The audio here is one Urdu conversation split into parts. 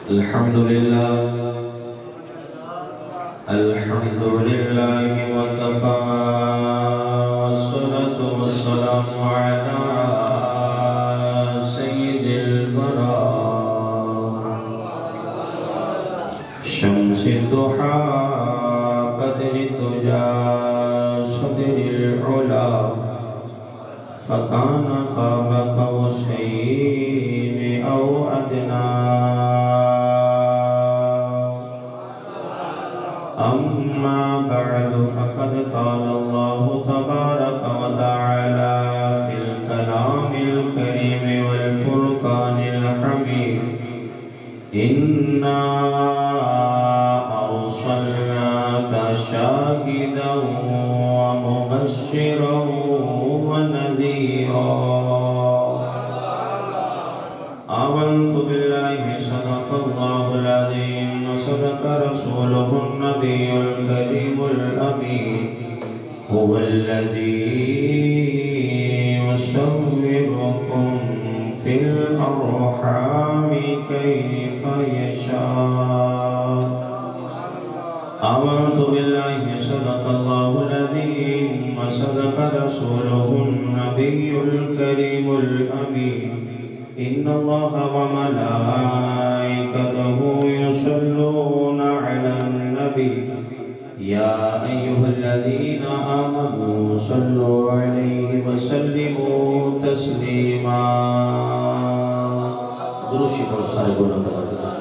الحمد لله وكفى والصلاة والسلام على سيد البراء شمس الضحى بدر الدجى صدر العلا فكان قاب قوسين أو أدنى أما بعد فقد قال الله تبارك وتعالى في الكلام الكريم والفرقان الحميد إنا أرسلناك شاهدا ومبشرا ونذيرا آمنت بالله صدق الله العظيم وصدق رسوله النبي الكريم الأمين هو الذي يصوركم في الأرحام كيف يشاء آمنت بالله صدق الله العظيم وصدق رسوله النبي الكريم الأمين إن الله وملائكته يصلون على النبي يا أيها الذين آمنوا صلوا عليه وسلموا تسليما دروشی پر سارے گناہ نوازنا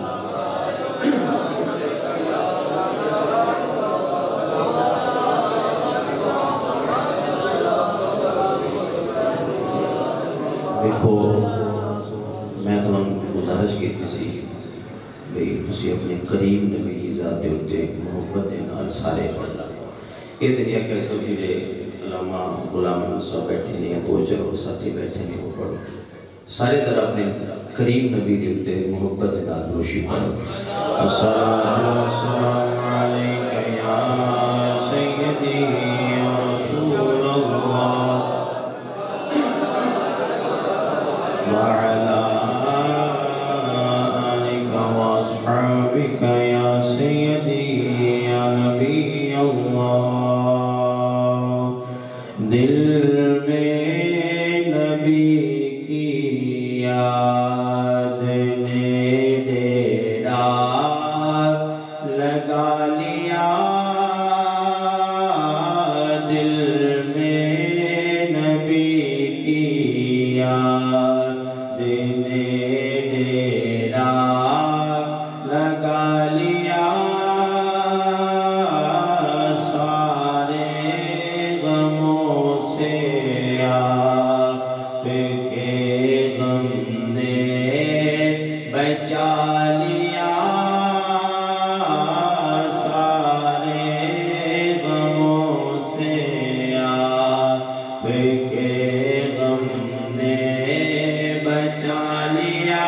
دیکھو میں تو گزارش کی تھی بھئی تسی اپنے کریم نبی کی ذات ہوتے محبت نال سارے پڑھنا یہ دنیا کے سب جڑے علامہ غلام صاحب بیٹھے نہیں گوجر اور ساتھی بیٹھے نہیں وہ پڑھو سارے ذرا اپنے کریم نبی کے ہوتے محبت نال روشی پڑھو السلام علیکہ یا سیدی یا رسول اللہ وعلا أصحابك يا سيدي يا نبي الله دل میں نبی کی یاد نے ڈیرا لگا لیا دل میں نبی کی یاد نے ڈیرا لگا لیا سارے غموں سے آپ کے غم نے بچا لیا سارے غموں سے آپ کے غم نے بچا لیا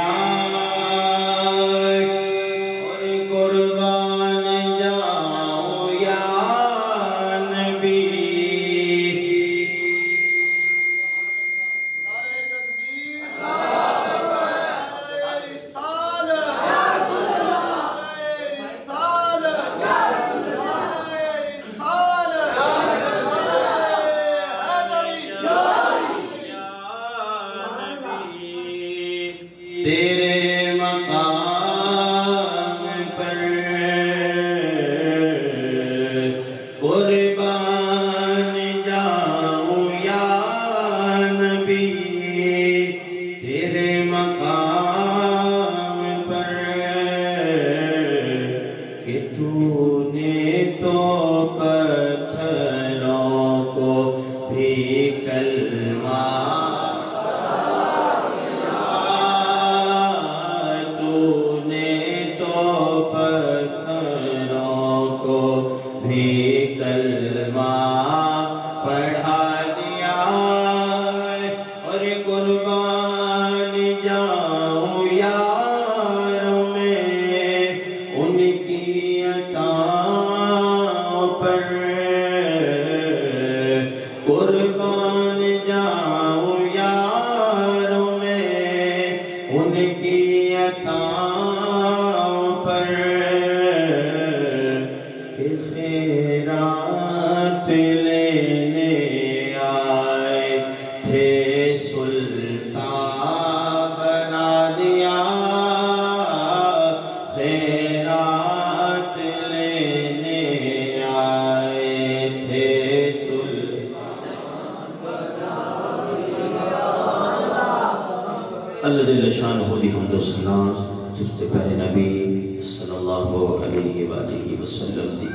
و سلام جس تے پیارے نبی صلی اللہ علیہ وآلہ وسلم دی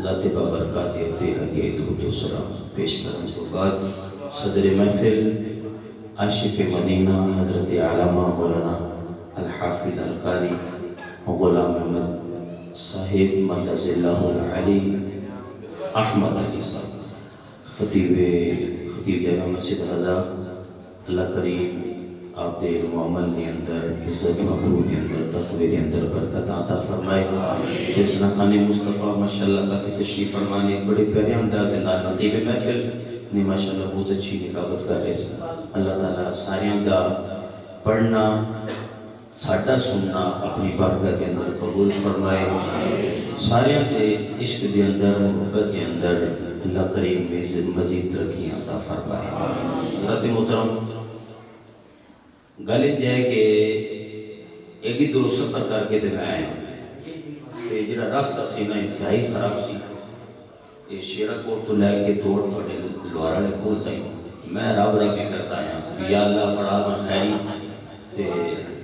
ذات بابرکات تے اگے درود و سلام پیش کرنے کے بعد صدر محفل عاشق مدینہ حضرت علامہ مولانا الحافظ القاری غلام احمد صاحب مدد اللہ علی احمد علی صاحب خطیب جامع مسجد رضا، اللہ کریم آپ دے معامل کے اندر عزت مغرور کے اندر تقوی کے اندر برکت عطا فرمائے۔ جسنا خان مصطفیٰ ماشاءاللہ کافی تشریف فرمانے بڑے پیارے انداز نقیب محفل نے ماشاءاللہ بہت اچھی نقابت کر رہے ہیں۔ اللہ تعالیٰ سارے دا پڑھنا ساڈا سننا اپنی برکت کے اندر قبول فرمائے، سارے دے عشق کے اندر محبت کے اندر اللہ کریم مزید ترقی عطا فرمائے۔ حضرت محترم گل یہ ہے کہ ایڈی دور سفر کر کے تے میں آیا تے جڑا راستہ سی نا انتہائی خراب سی، یہ شیرہ کوٹ تو لے کے توڑ تھوڑے لوارا لے کھول تائی میں رب کرتا آیا یا اللہ پڑھا من خیری تے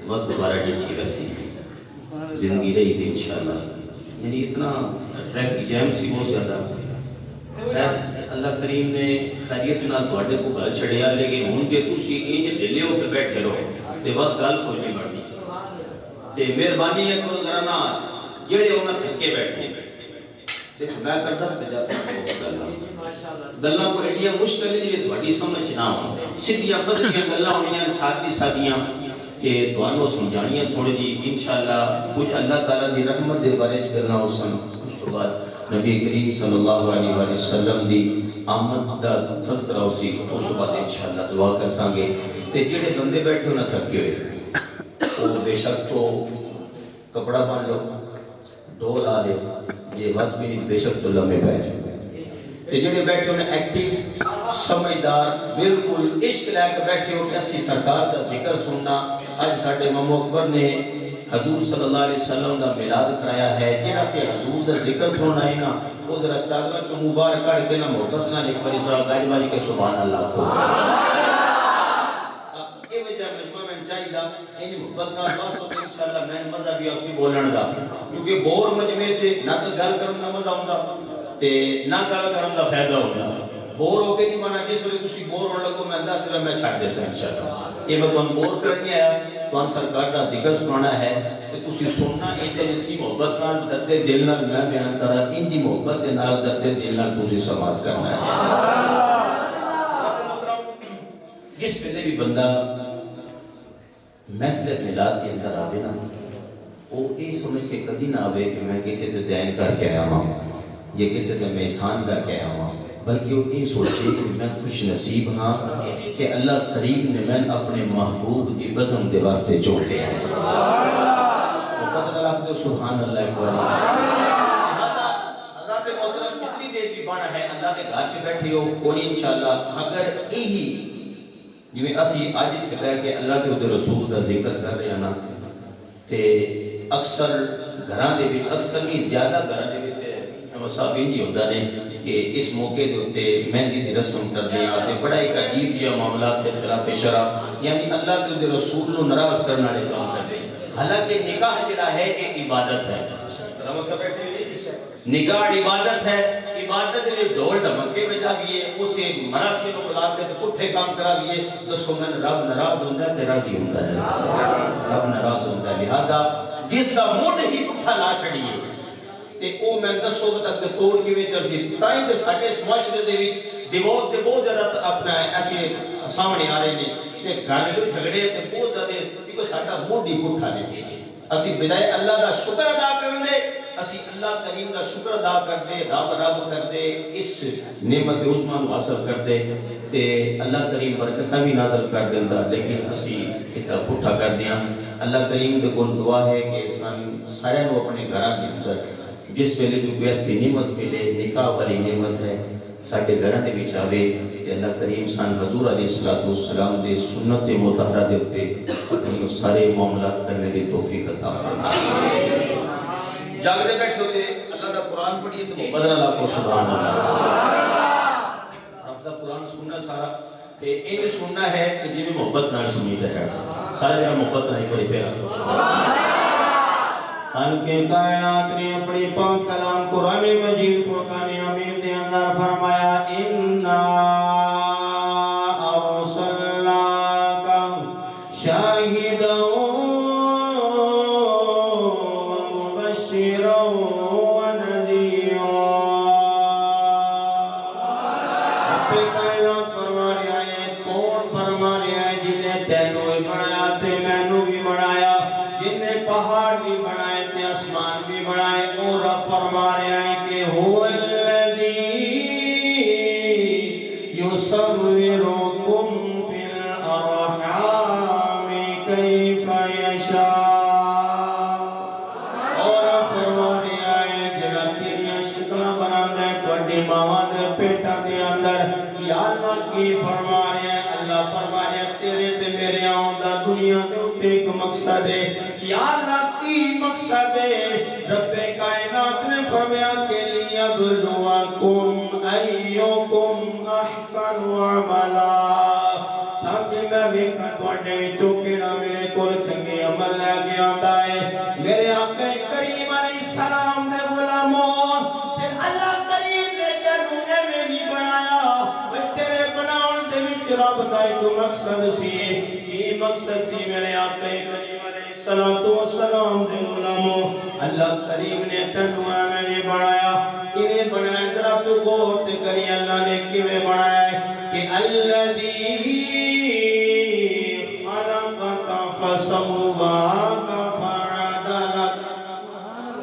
وقت دوبارہ ڈیٹھی رسی زندگی رہی تھی انشاءاللہ، یعنی اتنا ٹریفک جیم سی بہت زیادہ۔ خیر اللہ کریم نے خیریت نہ تواڈے کو گل چھڑیا، لیکن ہن کہ تسی انج ڈھلے ہو کے بیٹھے رہو تے وقت گل کوئی نہیں بڑھنی تے مہربانی ہے کرو ذرا نہ جڑے انہاں تھکے بیٹھے دیکھو میں کردا پہ گلاں کو ایڈیاں مشکل نہیں تواڈی سمجھ نہ ہو، سیدھیاں پدریاں گلاں ہونیاں سادی سادیاں کہ تانوں سمجھانیاں تھوڑی جی انشاءاللہ کچھ اللہ تعالیٰ دی رحمت دے بارے چ گلاں ہوسن۔ اس تو بعد نبی کریم صلی اللہ علیہ وآلہ وسلم دی آمد دا تذکرہ اسی اس تو بعد انشاءاللہ دعا کر سانگے تے جڑے بندے بیٹھے ہونا تھکے ہوئے وہ بے شک تو کپڑا پہن لو دو لا لے یہ وقت بھی نہیں بے شک تو لمحے پہ تے جڑے بیٹھے ہونا ایکٹیو سمجھدار بالکل عشق لے کے بیٹھے ہو کہ اسی سرکار دا ذکر سننا۔ آج ساڈے امام اکبر نے حضور صلی اللہ علیہ وسلم دا میلاد کرایا ہے، جڑا کہ حضور دا ذکر سننا ہے نا وہ ذرا چادر چ مبارک کڑ کے نا محبت نہ ایک بار ذرا گاج باج کے سبحان اللہ کو اے وجہ میں چاہیے ان محبت نال بس ہو انشاءاللہ میں مزہ بھی اسی بولن دا، کیونکہ بور مجمع سے نہ تو گل کرن دا مزہ ہوندا تے نہ گل کرن دا فائدہ ہوندا۔ بور ہو کے نہیں مانا جس ویلے تسی بور ہون لگو میں دس ویلے میں چھڈ دیسا انشاءاللہ، یہ میں تانوں بور کرن نہیں آیا، تانوں سرکار دا ذکر سنانا ہے تے تسی سننا اے تے جتنی محبت نال درد دل نال میں بیان کراں ان دی محبت دے نال درد دل نال تسی سماعت کرنا ہے۔ جس ویلے بھی بندہ محفل میلاد کے اندر آوے نا وہ یہ سمجھ کے کبھی نہ آوے کہ میں کسی تے دین کر کے آیا ہوں یا کسی تے میں احسان کر کے آیا ہوں، بلکہ وہ یہ سوچے کہ میں خوش نصیب ہاں کہ اللہ کریم نے میں اپنے محبوب دی بزم دے واسطے جوڑ لیا ہے۔ بزم اللہ دے سبحان اللہ کو حضرات محترم جتنی دیر بھی بنا ہے اللہ کے گھر سے بیٹھے ہو اور انشاءاللہ اگر یہی جویں اسی آج اتنے بیٹھ کے اللہ کے رسول کا ذکر کر رہے ہیں نا تے اکثر گھراں دے وچ اکثر نہیں زیادہ گھراں دے وچ مسافین جی ہوندے نے کہ اس موقع دے اوتے مہندی دی رسم کرنے تے بڑا ایک عجیب جہا معاملات کے خلاف شرع یعنی اللہ کے رسول نو ناراض کرنے والے کام کرتے، حالانکہ نکاح جڑا ہے ایک عبادت ہے۔ نکاح عبادت ہے، عبادت لئے ڈھول ڈھمکے بجاویے اوتے مراسم و بلاد کے پٹھے کام کراویے دسو میں رب ناراض ہوندا ہے تے راضی ہوندا ہے، رب ناراض ہوندا ہے، لہذا جس دا موڈ ہی پٹھا لا چھڑیے تے او میں دسو تک توڑ کیویں چلسی تائیں تے ساڈے معاشرے دے وچ ڈیوورس دے بہت زیادہ اپنا ایسے سامنے آ رہے ہیں تے گھریلو جھگڑے تے بہت زیادہ کیونکہ ساڈا موڈ ہی پٹھا نہیں، اسی بجائے اللہ دا شکر ادا کرن دے اسی اللہ کریم دا شکر ادا کر دے رب کر دے اس نعمت عظمی کو حاصل کر دے تے اللہ کریم برکتاں بھی نازل کر دیندا، لیکن اسی اس دا پٹھا کر دیاں۔ اللہ کریم دے کول دعا ہے کہ سارے لوگ اپنے گھراں دے اندر جس ویلے جو ایسی نعمت ملے نکاح والی نعمت ہے ساڈے گھراں دے وچ آوے تے اللہ کریم سان حضور علیہ الصلوۃ والسلام دے سنت مطہرہ دے اوتے سارے معاملات کرنے دی توفیق عطا فرمائے۔ جاگتے بیٹھے ہوتے اللہ دا قرآن پڑھیے تو بدل اللہ کو سبحان اللہ، رب دا قرآن سننا سارا تے انج سننا ہے کہ جی میں محبت نال سنی ہے سارے جڑا محبت نہیں کوئی پھر خالق کائنات نے اپنی پاک کلام قرآن مجید فرقان حمید دے اندر فرمایا انا ارسلناک شاہدا ومبشرا ونذیرا رب کائنات فرما رہا ہے کون فرما رہا ہے جن نے تینوں بھی بنایا تے مینوں بھی بنایا جن نے پہاڑ بھی بنائے تے آسمان بھی بنائے اور رب فرما رہا ہے کہ هو الذی یصورکم فی الارحام کیف یشاء اور رب فرما رہا ہے جڑا تیریاں شکلاں بناتا ہے تواڈی ماواں دے پیٹاں دے اندر یا اللہ کی فرما رہا ہے اللہ فرما رہا ہے تیرے تے میرے آن دا دنیا دے اتے ایک مقصد ہے یا اللہ کی مقصد ہے رب کائنات نے فرمایا کہ لیبلوکم ایوکم احسن عملا تاکہ میں ویکھاں تواڈے وچوں کیڑا میرے کول چنگے عمل لے کے آندا ہے میرے آقا کریم علیہ السلام دے غلاموں پھر اللہ کریم نے تینوں ایویں نہیں بنایا تیرے بناون دے وچ رب دا ایک مقصد سی یہ مقصد سی میرے آقا کریم علیہ السلام دے غلاموں اللہ کریم نے تینوں ایویں نہیں بنایا کیویں بنایا ذرا تو غور تے کری اللہ نے کیویں بنایا ہے کہ الذی خلقک فسواک فعدلک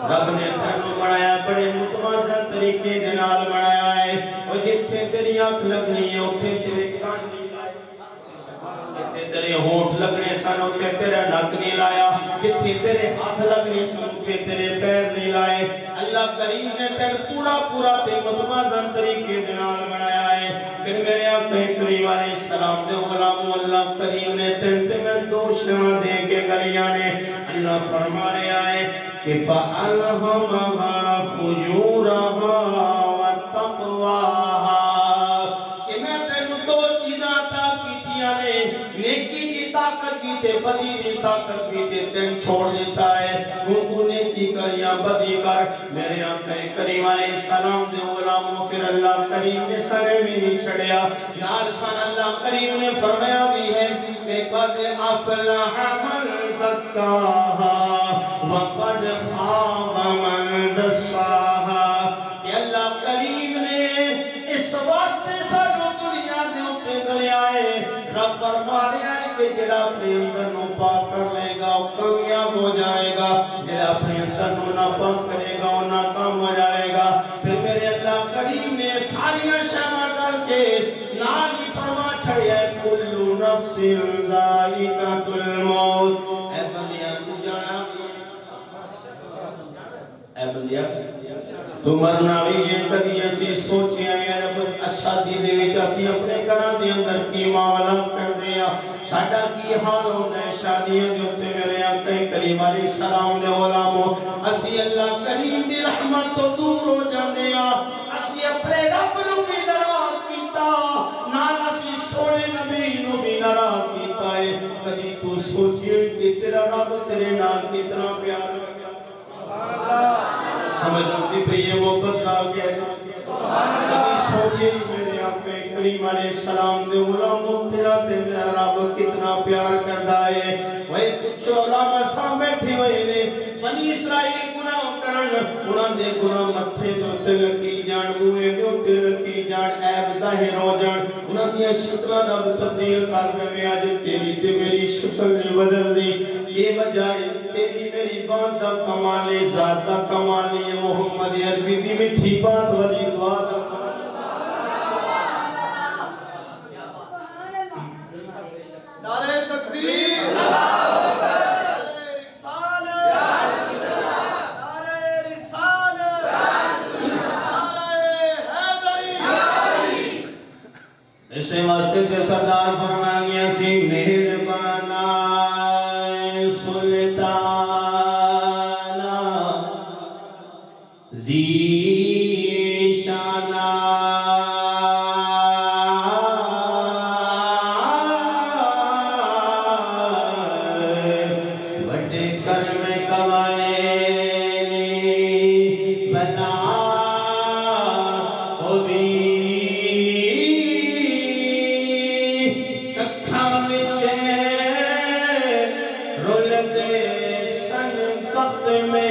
رب نے تینوں بنایا بڑے متوازن طریقے دے نال بنایا ہے اور جتھے تیری آنکھ لگنی ہے اوتھے تیرے کان نہیں لائے جتھے تیرے ہونٹ لگنے سن اوتھے تیرا نک نہیں لایا جتھے تیرے ہاتھ لگنے سن اوتھے تیرے پیر نہیں لائے اللہ کریم نے تینوں پورا تے متوازن طریقے دے نال بنایا ہے پھر میرے آقا کریم علیہ السلام دے غلاموں اللہ کریم نے تینوں میں دو شان دے کے گلیاں نے اللہ فرما رہا ہے کہ فَأَلْهَمَهَا فُجُورَهَا وَتَقْوَاهَا کہ میں تینوں دو چیزاں عطا کیتیاں نے نیکی دی طاقت بھی تے بدی دی طاقت بھی تے تین چھوڑ دیتا ہے ان کو نیکی کر یا بدی کر میرے آقا کریم علیہ السلام دے غلاموں پھر اللہ کریم نے سنے بھی نہیں چھڑیا نال سن اللہ کریم نے فرمایا بھی ہے کہ قد افلح من زکاہا وقد خاب من دساہا کہ اللہ کریم نے اس واسطے سانو دنیا دے اوپر گلیا ہے رب فرما رہا ہے کہ جڑا اپنے اندر نو پاک کر لے گا وہ کامیاب ہو جائے گا جڑا اپنے اندر نو نا پاک کرے گا وہ ناکام ہو جائے گا پھر میرے اللہ کریم نے ساری شامہ کر کے نال ہی فرما چھڑیا ہے کل نفس ذائقۃ الموت اے بندیا تو جانا اے بندیا تو مرنا بھی یہ کدی اسی سوچیا ہے کچھ اچھا تھی دے وچ اسی اپنے گھراں دے اندر کی معاملہ کردے ہاں ساڈا کی حال ہوندا ہے شادیاں دے اوتے میرے آقا کریم علیہ السلام دے غلاموں اسی اللہ کریم دی رحمت تو دور ہو جاندے ہاں اسی اپنے رب نو بھی ناراض کیتا نال اسی سونے نبی نو بھی ناراض کیتا ہے کدی تو سوچئے کہ تیرا رب تیرے نال کتنا پیار کرتا سبحان اللہ سمجھ لگتی پہ یہ محبت نال کہنا کبھی سوچے میرے آقا کریم علیہ السلام دے غلاموں تیرا تے میرا رب کتنا پیار کردا ہے وہی کچھ علماء صاحب بیٹھے ہوئے نے بنی اسرائیل گناہ کرن انہاں دے گناہ متھے تے تے لکی جان منہ دے تے لکی جان عیب ظاہر ہو جان انہاں دی شکلاں رب تبدیل کر دے اج تیری تے میری شکل نہیں بدل دی یہ وجہ ہے تیری میری بات دا کمال ہے ذات دا کمال ہے محمد عربی دی مٹھی بات والی دعا دا نعرہ تکبیر اسے واسطے تے سردار فرما گیا سی مہربانا سلطانا زی شانا وقت میں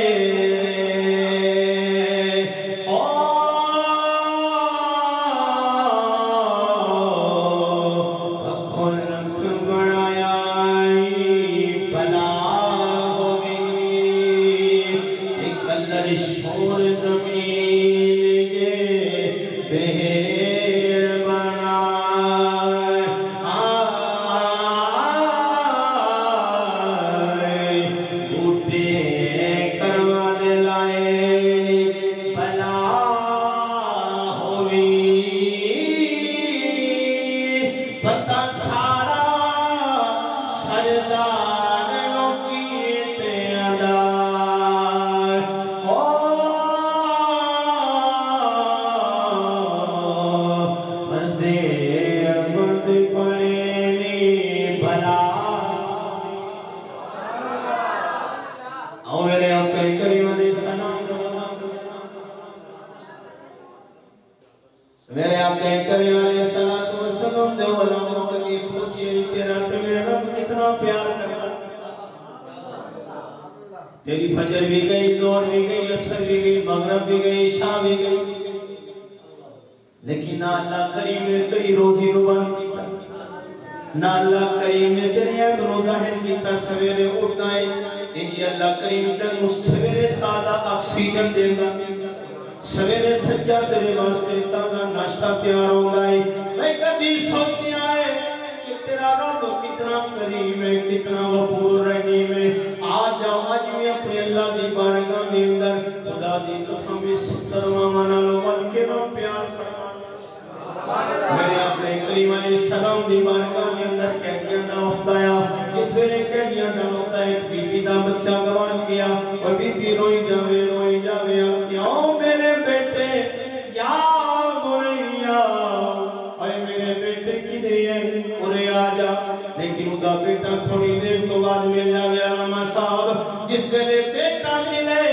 میرے آقا کریم علیہ السلام دے علماء کبھی سوچئے تیرا تمہیں رب کتنا پیار کرتا تیری فجر بھی گئی زور بھی گئی عصر بھی گئی مغرب بھی گئی عشاء بھی گئی لیکن نہ اللہ کریم نے تیری روزی روان کیتا نہ اللہ کریم نے تیری عیب ظاہر کیتا سویرے اٹھنا ہے انجی اللہ کریم تنو سویرے تازہ آکسیجن دے گا سویرے سجا تیرے واسطے تازہ ناشتہ تیار ہو گئی میں کبھی سوچی آئے کہ تیرا رب کتنا کریم ہے کتنا غفور رحیم ہے آج جاؤ آج میں اپنے اللہ دی بارگاہ میں اندر خدا دی قسم بھی 70 مانا لو من کے نام پیار فرما میرے آقا کریم علیہ السلام دی بارگاہ میں اندر قیدیاں دا وقت آیا اس ویلے قیدیاں دا وقت آیا بی بی دا بچہ گواچ گیا اور بی بی روئی جاوے کیوں میرے بیٹے یا بنیا اے میرے بیٹے کدھر ہے انہیں آ جا لیکن ادا بیٹا تھوڑی دیر تو بعد مل جاوے علامہ صاحب جس ویلے بیٹا ملے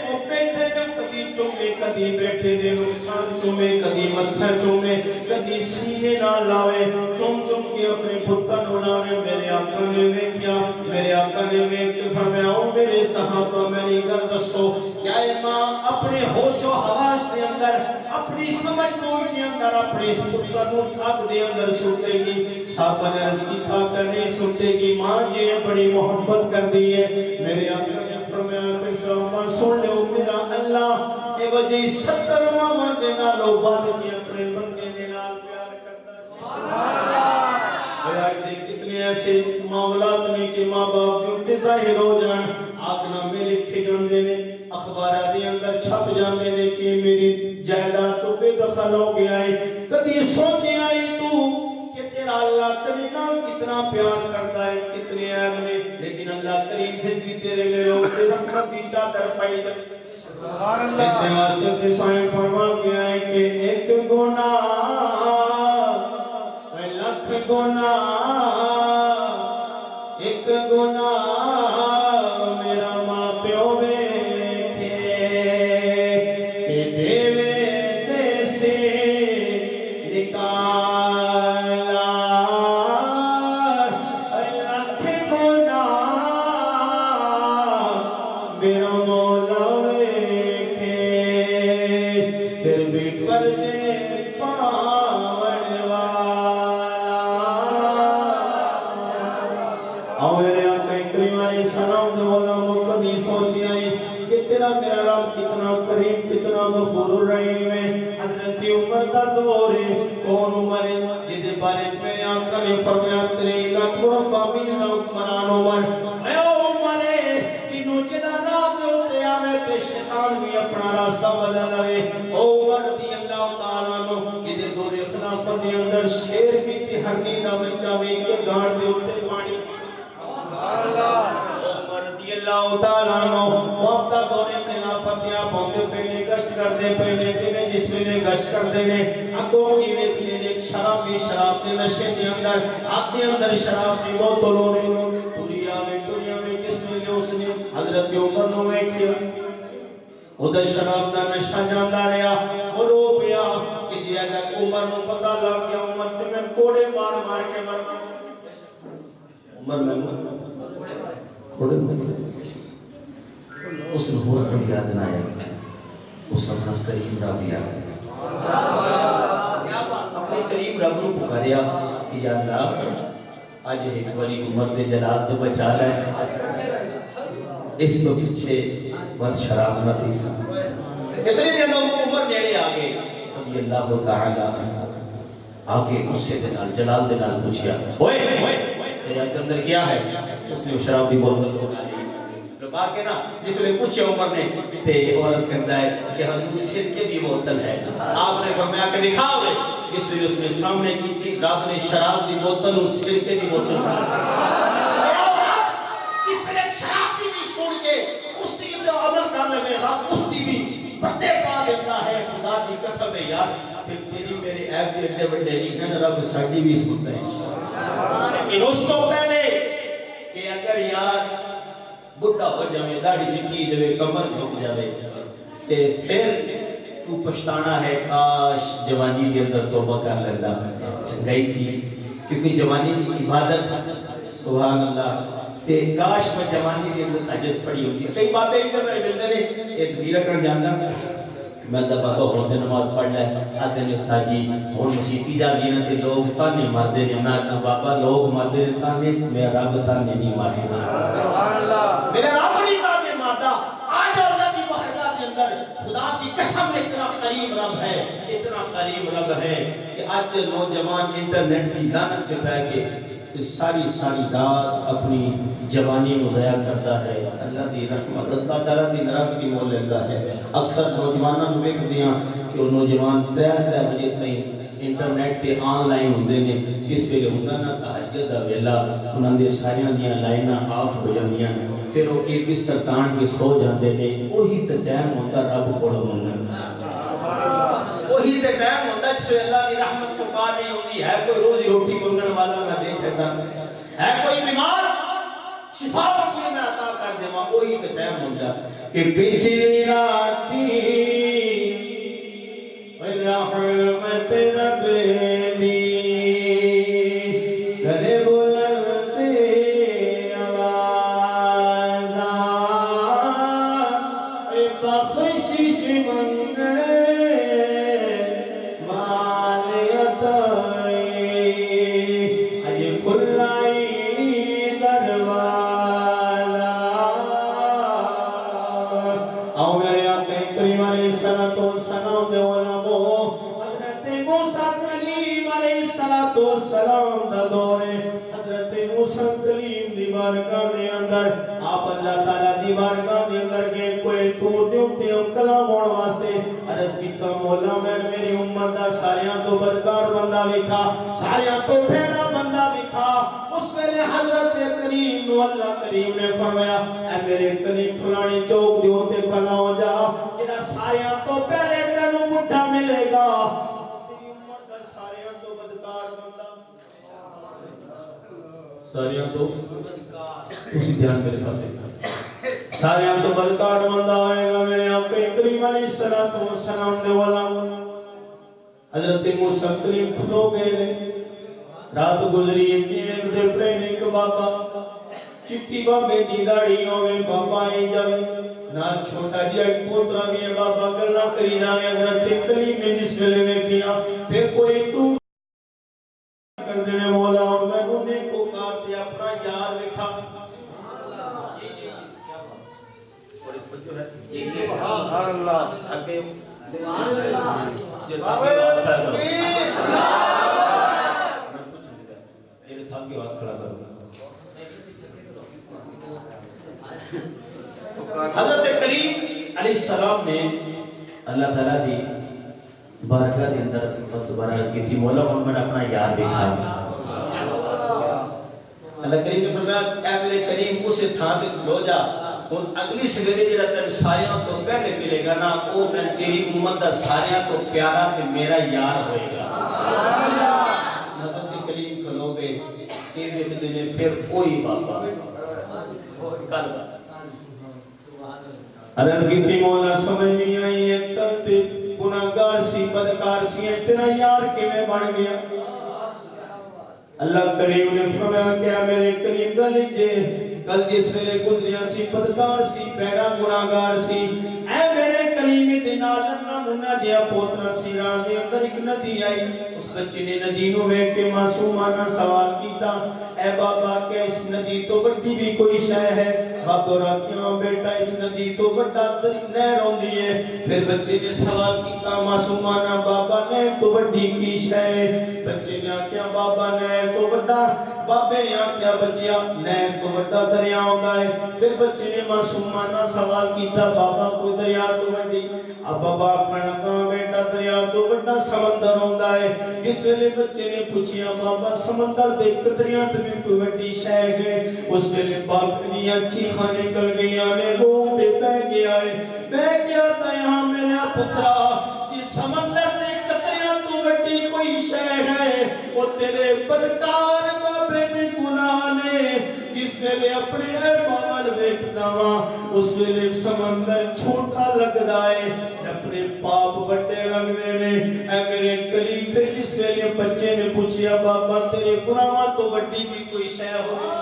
وہ بیٹے نے کدی چومے کدی بیٹے نے نقصان چومے کدی متھا چومے کدی سینے نہ لاوے چوم کے اپنے پتر نہ لاوے میرے آقا نے ویکھیا میرے آقا نے ویکھ کے فرمایا او میرے صحابہ میری گل دسو کیا اے ماں اپنے ہوش و حواس دے اندر اپنی سمجھ کوئی کے اندر اپنے اس پتر نو تھک دے اندر سوٹے گی صحابہ نے عرض کی تھا کر نہیں سوٹے گی ماں جی بڑی محبت کر دی ہے میرے آقا نے فرمایا کہ شاما سن لو میرا اللہ اے وجہ 70 ماں دے نالو بعد میں اپنے بندے دے نال پیار کرتا ہے کتنے ایسے معاملات میں کہ ماں باپ جو ظاہر ہو جائیں آگنا میں لکھے جاندے نے اخبارات دے اندر چھپ جاندے نے کہ میری جائیداد تو بے دخل ہو گیا ہے کبھی سوچے آئی تو کہ تیرا اللہ تیرے نال کتنا پیار کرتا ہے کتنے عیب نے لیکن اللہ کریم پھر بھی تیرے میرے اوپر رحمت دی چادر پائی جائے ایسے واسطے تے سائیں فرما گیا ہے کہ ایک گناہ لکھ گناہ ایک گناہ میرا ماں پیو ویکھے کہ دیوے سے نکالا لکھ گناہ میرا مولا ویکھے پھر بھی پردے میرا رب کتنا کریم کتنا غفور الرحیم ہے حضرت عمر دا دور ہے کون عمر ہے جدے بارے میرے آقا نے فرمایا 3 لاکھ مربع میل دا حکمران عمر اے عمر جنوں جدا راہ دے اوتے آوے تے شیطان بھی اپنا راستہ بدل لے او عمر رضی اللہ تعالی عنہ جدے دور خلافت دے اندر شیر بھی تے ہرنی دا بچہ ویکھ کے گاڑ دے اوتے پانی سبحان اللہ اللہ تعالیٰ عنہ وقت دورے خلافت یا پہنچے پہلے گشت کرتے پہلے پہلے جس میں نے گشت کرتے نے اگوں کی ویکھنے ایک شراب بھی شراب سے نشے کے اندر آپ کے اندر شراب کی بوتلوں نے دنیا میں جس میں نے اس نے حضرت عمر نو ویکھیا ادھر شراب دا نشہ جاندا رہیا وہ رو پیا کہ جی اگر عمر نو پتہ لگ گیا عمر تے میں کوڑے مار کے مرنا عمر میں کوڑے مار اس نے ہور کوئی یاد نہ آیا، اس نے اپنا کریم رب یاد آیا، اپنے کریم رب کو پکاریا کہ یا اللہ آج ایک باری عمر دے جلال تو بچا رہے، اس تو پیچھے بہت شراب نہ پیسا۔ اتنی دن عمر نیڑے آگے رضی اللہ تعالی آگے غصے دے نال جلال دے نال پوچھیا، ہوئے تیرے اندر کیا ہے؟ اس نے شراب دی بوتل کو لگا کے نا جس نے پوچھا عمر نے تے عورت کہتا ہے کہ حضور سرکے کی بوتل ہے، آپ نے فرمایا کہ دکھاؤ گے، اس لیے اس نے سامنے کی تھی، رب نے شراب دی بوتل اس سرکے کی بوتل کس نے شراب دی بھی سن کے اس کی جو عمل کرنے میں رب اس کی بھی پردے پا دیتا ہے۔ خدا دی قسم ہے یار، پھر تیری میرے عیب کے اڈے بڑے نہیں ہیں، رب ساڈی بھی سنتا ہے، لیکن اس کو پہلے کہ اگر یار بڑھا ہو جائے، داڑھی چٹی جائے، کمر جھک جائے تے پھر تو پچھتانا ہے کاش جوانی کے اندر توبہ کر لیتا، چنگائی سی، کیونکہ جوانی کی عبادت سبحان اللہ تے کاش میں جوانی کے اندر تہجد پڑھی ہوتی ہے۔ کئی باتیں ادھر میرے ملتے نے یہ تقریر کرنے جانتا میں دا بابا ہوتے نماز پڑھ لے آتے نے استاد جی اور مسیحی جا گئی نا تے لوگ تانے مردے نے، میں کہا بابا لوگ مردے نے تانے، میرا رب تانے نہیں مارتا، میرا رب نہیں تانے مارتا۔ آج اللہ کی بارگاہ کے اندر خدا کی قسم میں اتنا قریب رب ہے، اتنا قریب رب ہے کہ آج نوجوان انٹرنیٹ کی لعنت سے پہ کے ساری رات اپنی جوانی کو ضائع کرتا ہے، اللہ دی رحمت اللہ تعالیٰ دی ناراضگی مول لیتا ہے۔ اکثر نوجوانوں کو ویکھدے ہاں کہ وہ نوجوان 3 بجے تک انٹرنیٹ تے آن لائن ہوندے نے، اس ویلے ہوندا نا تہجد دا ویلا، انہاں دے ساریاں دیاں لائناں آف ہو جاندیاں، پھر وہ کہ بستر تان کے سو جاندے نے، وہی تے ٹائم ہوندا رب کول منگن، وہی تے ٹائم ہوندا جس ویلے اللہ دی رحمت پکار نہیں ہوندی ہے، کوئی روزی روٹی منگن والا میں دے سکتا ہے، کوئی بیمار شفا مانگے میں عطا کر دے، وہی تے ٹائم ہوندا کہ پچھلی راتی رحمت رب دی کرے بلند آوازاں بخشش منگے مال عطائی اج کھلائی دروازہ۔ آؤ میرے آقا کریم علیہ السلام دے علماء، حضرت موسیٰ کلیم علیہ السلام دا دور ہے، حضرت موسیٰ کلیم دی بارگاہ دے اندر آپ اللہ تعالیٰ دی بارگاہ دے اندر گئے، کوئی تو دیوتے ہم کلام ہونے واسطے عرض کی کا مولا میں میری امت دا ساریاں تو بدکار بندہ بھی تھا، ساریاں تو پھیڑا بندہ بھی تھا۔ اس ویلے حضرت کریم نو اللہ کریم نے فرمایا اے میرے کریم فلانی چوک دیوں تے کھڑا ہو جا، جڑا ساریاں تو پہلے تینوں مٹھا ملے گا، تیری امت دا ساریاں تو بدکار بندہ، ساریاں تو اسی دھیان میرے پاس ساریاں تو بدکار بندہ آئے گا میرے آقا کریم علیہ السلام دے علماء۔ حضرت موسیٰ کریم کھلو گئے، رات گزری ایک دے پہنے کہ بابا چٹی بابے دی داڑھی ہوئے، بابا آئی جاوے نال چھوٹا جی ایک پوترا بھی ہے، بابا گلنا کری جاوے۔ حضرت کریم نے جس ویلے میں کیا پھر کوئی تو کر دینے مولا اور میں انہیں کو کہتے اپنا یار وکھا اللہ تھکے حضرت کریم علیہ السلام نے اللہ تعالیٰ دی بارگاہ دے اندر دوبارہ عرض کی تھی مولا میں اپنا یار دیکھا اللہ کریم نے فرمایا اے میرے کریم اسے تھا پہ کھلو جا، اگلی سویرے جڑا تین ساریاں تو پہلے ملے گا نا وہ میں تیری امت دا ساریاں تو پیارا تے میرا یار ہوئے گا۔ حضرت کریم کھلو گے یہ دیکھتے ہیں پھر کوئی بابا کل عرض کی تھی مولا سمجھ نہیں آئی ایک تلتے گناہگار سی بدکار سی اتنا یار کے میں بڑھ گیا۔ اللہ کریم نے فرمایا کیا میرے کریم گلی جے کل جس ویلے گزریا سی بدکار سی بیڑا گناہگار سی اے میرے کریم دے نال نمونہ جیا پوترا سی راہ دے اندر ایک ندی آئی اس بچے نے ندی نو ویکھ کے معصومانہ سوال کیتا اے بابا کیا اس ندی تو بڑی بھی کوئی شے ہے بابا را کیوں بیٹا اس ندی تو بڑا نہر ہوندی ہے پھر بچے نے سوال کیتا معصومانہ بابا نہر تو بڑی کی شے ہے بچے نے کیا بابا نہر تو بڑا بابے نے کیا بچیا نہر تو بڑا دریا ہوندا ہے پھر بچے نے معصومانہ سوال کیتا بابا کوئی دریا تو بڑی اب بابا کہنا بیٹا دریا تو بڑا سمندر ہوندا ہے جس ویلے بچے نے پوچھیا بابا سمندر دے دریا تے بھی کوئی بڑی شے ہے اس ویلے باپ دی اچھی خانے نکل گیا نے لوگ تے بہ گیا ہے میں کیا دیا میرا پترا کہ سمندر دے دریا تو بڑی کوئی شے ہے وہ تیرے بدکار بابے دے گناہ نے جس ویلے اپنے اے بابل ویکھدا وا اس ویلے سمندر چھوٹا لگدا ہے اپنے پاپ بڑے لگدے نے اے میرے قریب پھر جس ویلے بچے نے پوچھیا بابا تیرے گناہاں تو بڑی بھی کوئی شے ہوے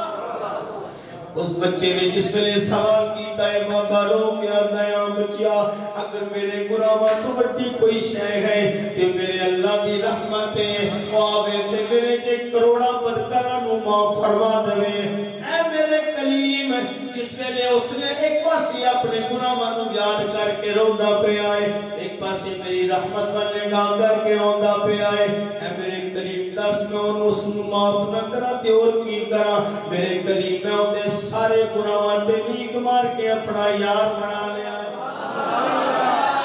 اس بچے نے جس ویلے سوال کیتا ہے بابا رو کیا دیا بچیا اگر میرے گناہاں تو بڑی کوئی شے ہے تے میرے اللہ دی رحمت ہے او آوے تے میرے جے کروڑا بدکاراں نو معاف فرما دے اے میرے کلیم جس ویلے اس نے ایک پاسے اپنے گناہاں نو یاد کر کے روندا پیا ہے ایک پاسے میری رحمت ول نگاہ کر کے روندا پیا ہے اے میرے کریم دس میں اس نو معاف نہ کرا تے اور کی کراں میرے کریم میں اودے سارے گناہاں تے نیک مار کے اپنا یار بنا لیا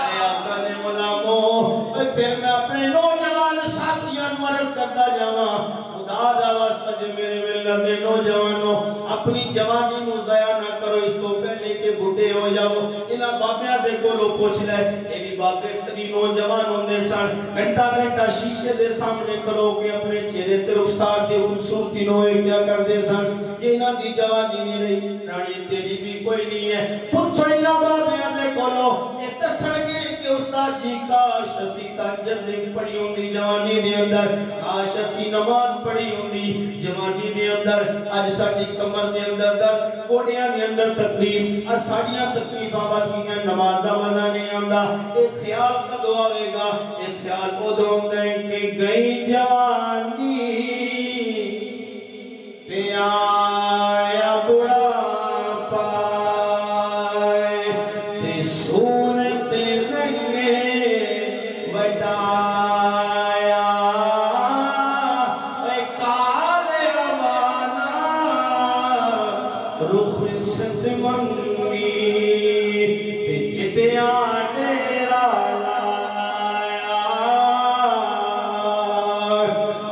اے آقا دے غلامو پھر میں اپنے نوجوان ساتھیاں نو عرض کرتا جاواں خدا دا واسطہ جے میرے ملت دے نوجوانوں اپنی جوانی نو ضائع نہ کرو اس تو پہلے کہ بڈھے ہو جاؤ انہاں بابیاں دے کولوں پوچھ لے اے بھی بابے سری نوجوان ہوندے سن گھنٹہ گھنٹہ شیشے دے سامنے کھلو کے اپنے چہرے تے رخسار دی خوبصورتی نو کیا کردے سن انہاں دی جوانی نہیں رہی رانی تیری بھی کوئی نہیں ہے پوچھو انہاں بابیاں دے کولوں اے دسن گے کہ استاد جی کاش اسی تہجد پڑھی ہوندی جوانی دے اندر کاش اسی نماز پڑھی ہوندی جوانی دے اندر اج ساڈی کمر دے اندر درد گوڑیاں دے اندر تکلیف ساڈیاں تکلیفاں ود گئیاں نماز دا مزہ نہیں آندا اے خیال کدو آوے گا اے خیال اودوں ہوندا ہے کہ گئی جوانی تے آیا بڑھاپا تے صورت رنگے وٹایا اے کالے روانا رخ ست منگی تے چٹیاں ڈیرا لایا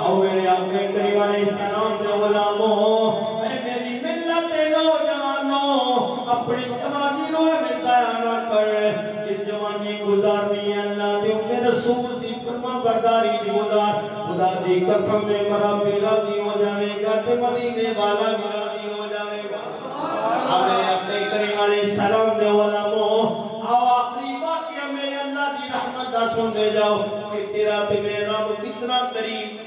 او میرے اپنے قریب علیہ السلام دے غلاموں اے میری ملت دے نوجوانوں اپنی جوانی نو ضائع نہ کر کہ جوانی گزارنی ہے اللہ دے اپنے رسول دی فرما برداری دی گزار خدا دی قسم میں مرا بھی راضی ہو جاوے گا تے مدینے والا بھی راضی ہو جاوے گا ہمیں اپنے کریم علیہ السلام دے علماء آو آخری واقعہ میں اللہ دی رحمت دا سن دے جاؤ کہ تیرا تے میرا رب کتنا قریب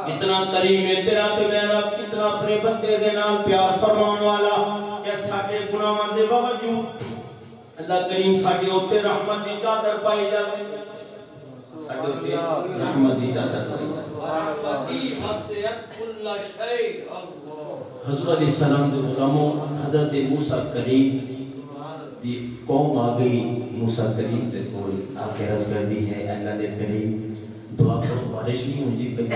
کتنا قریب ہے تیرا تے میرا رب کتنا اپنے بندے دے نال پیار فرمان والا کہ ساڈے گناہاں دے باوجود اللہ کریم ساڈے اوتے رحمت دی چادر پائی جاوے ساڈے اوتے رحمت دی چادر پائی جاوے حضور علیہ السلام دے غلاموں حضرت موسیٰ کلیم دی قوم آ گئی موسیٰ کلیم دے کول آ کے عرض کر دی ہے اللہ دے کریم دعا کرو بارش نہیں ہوندی پئی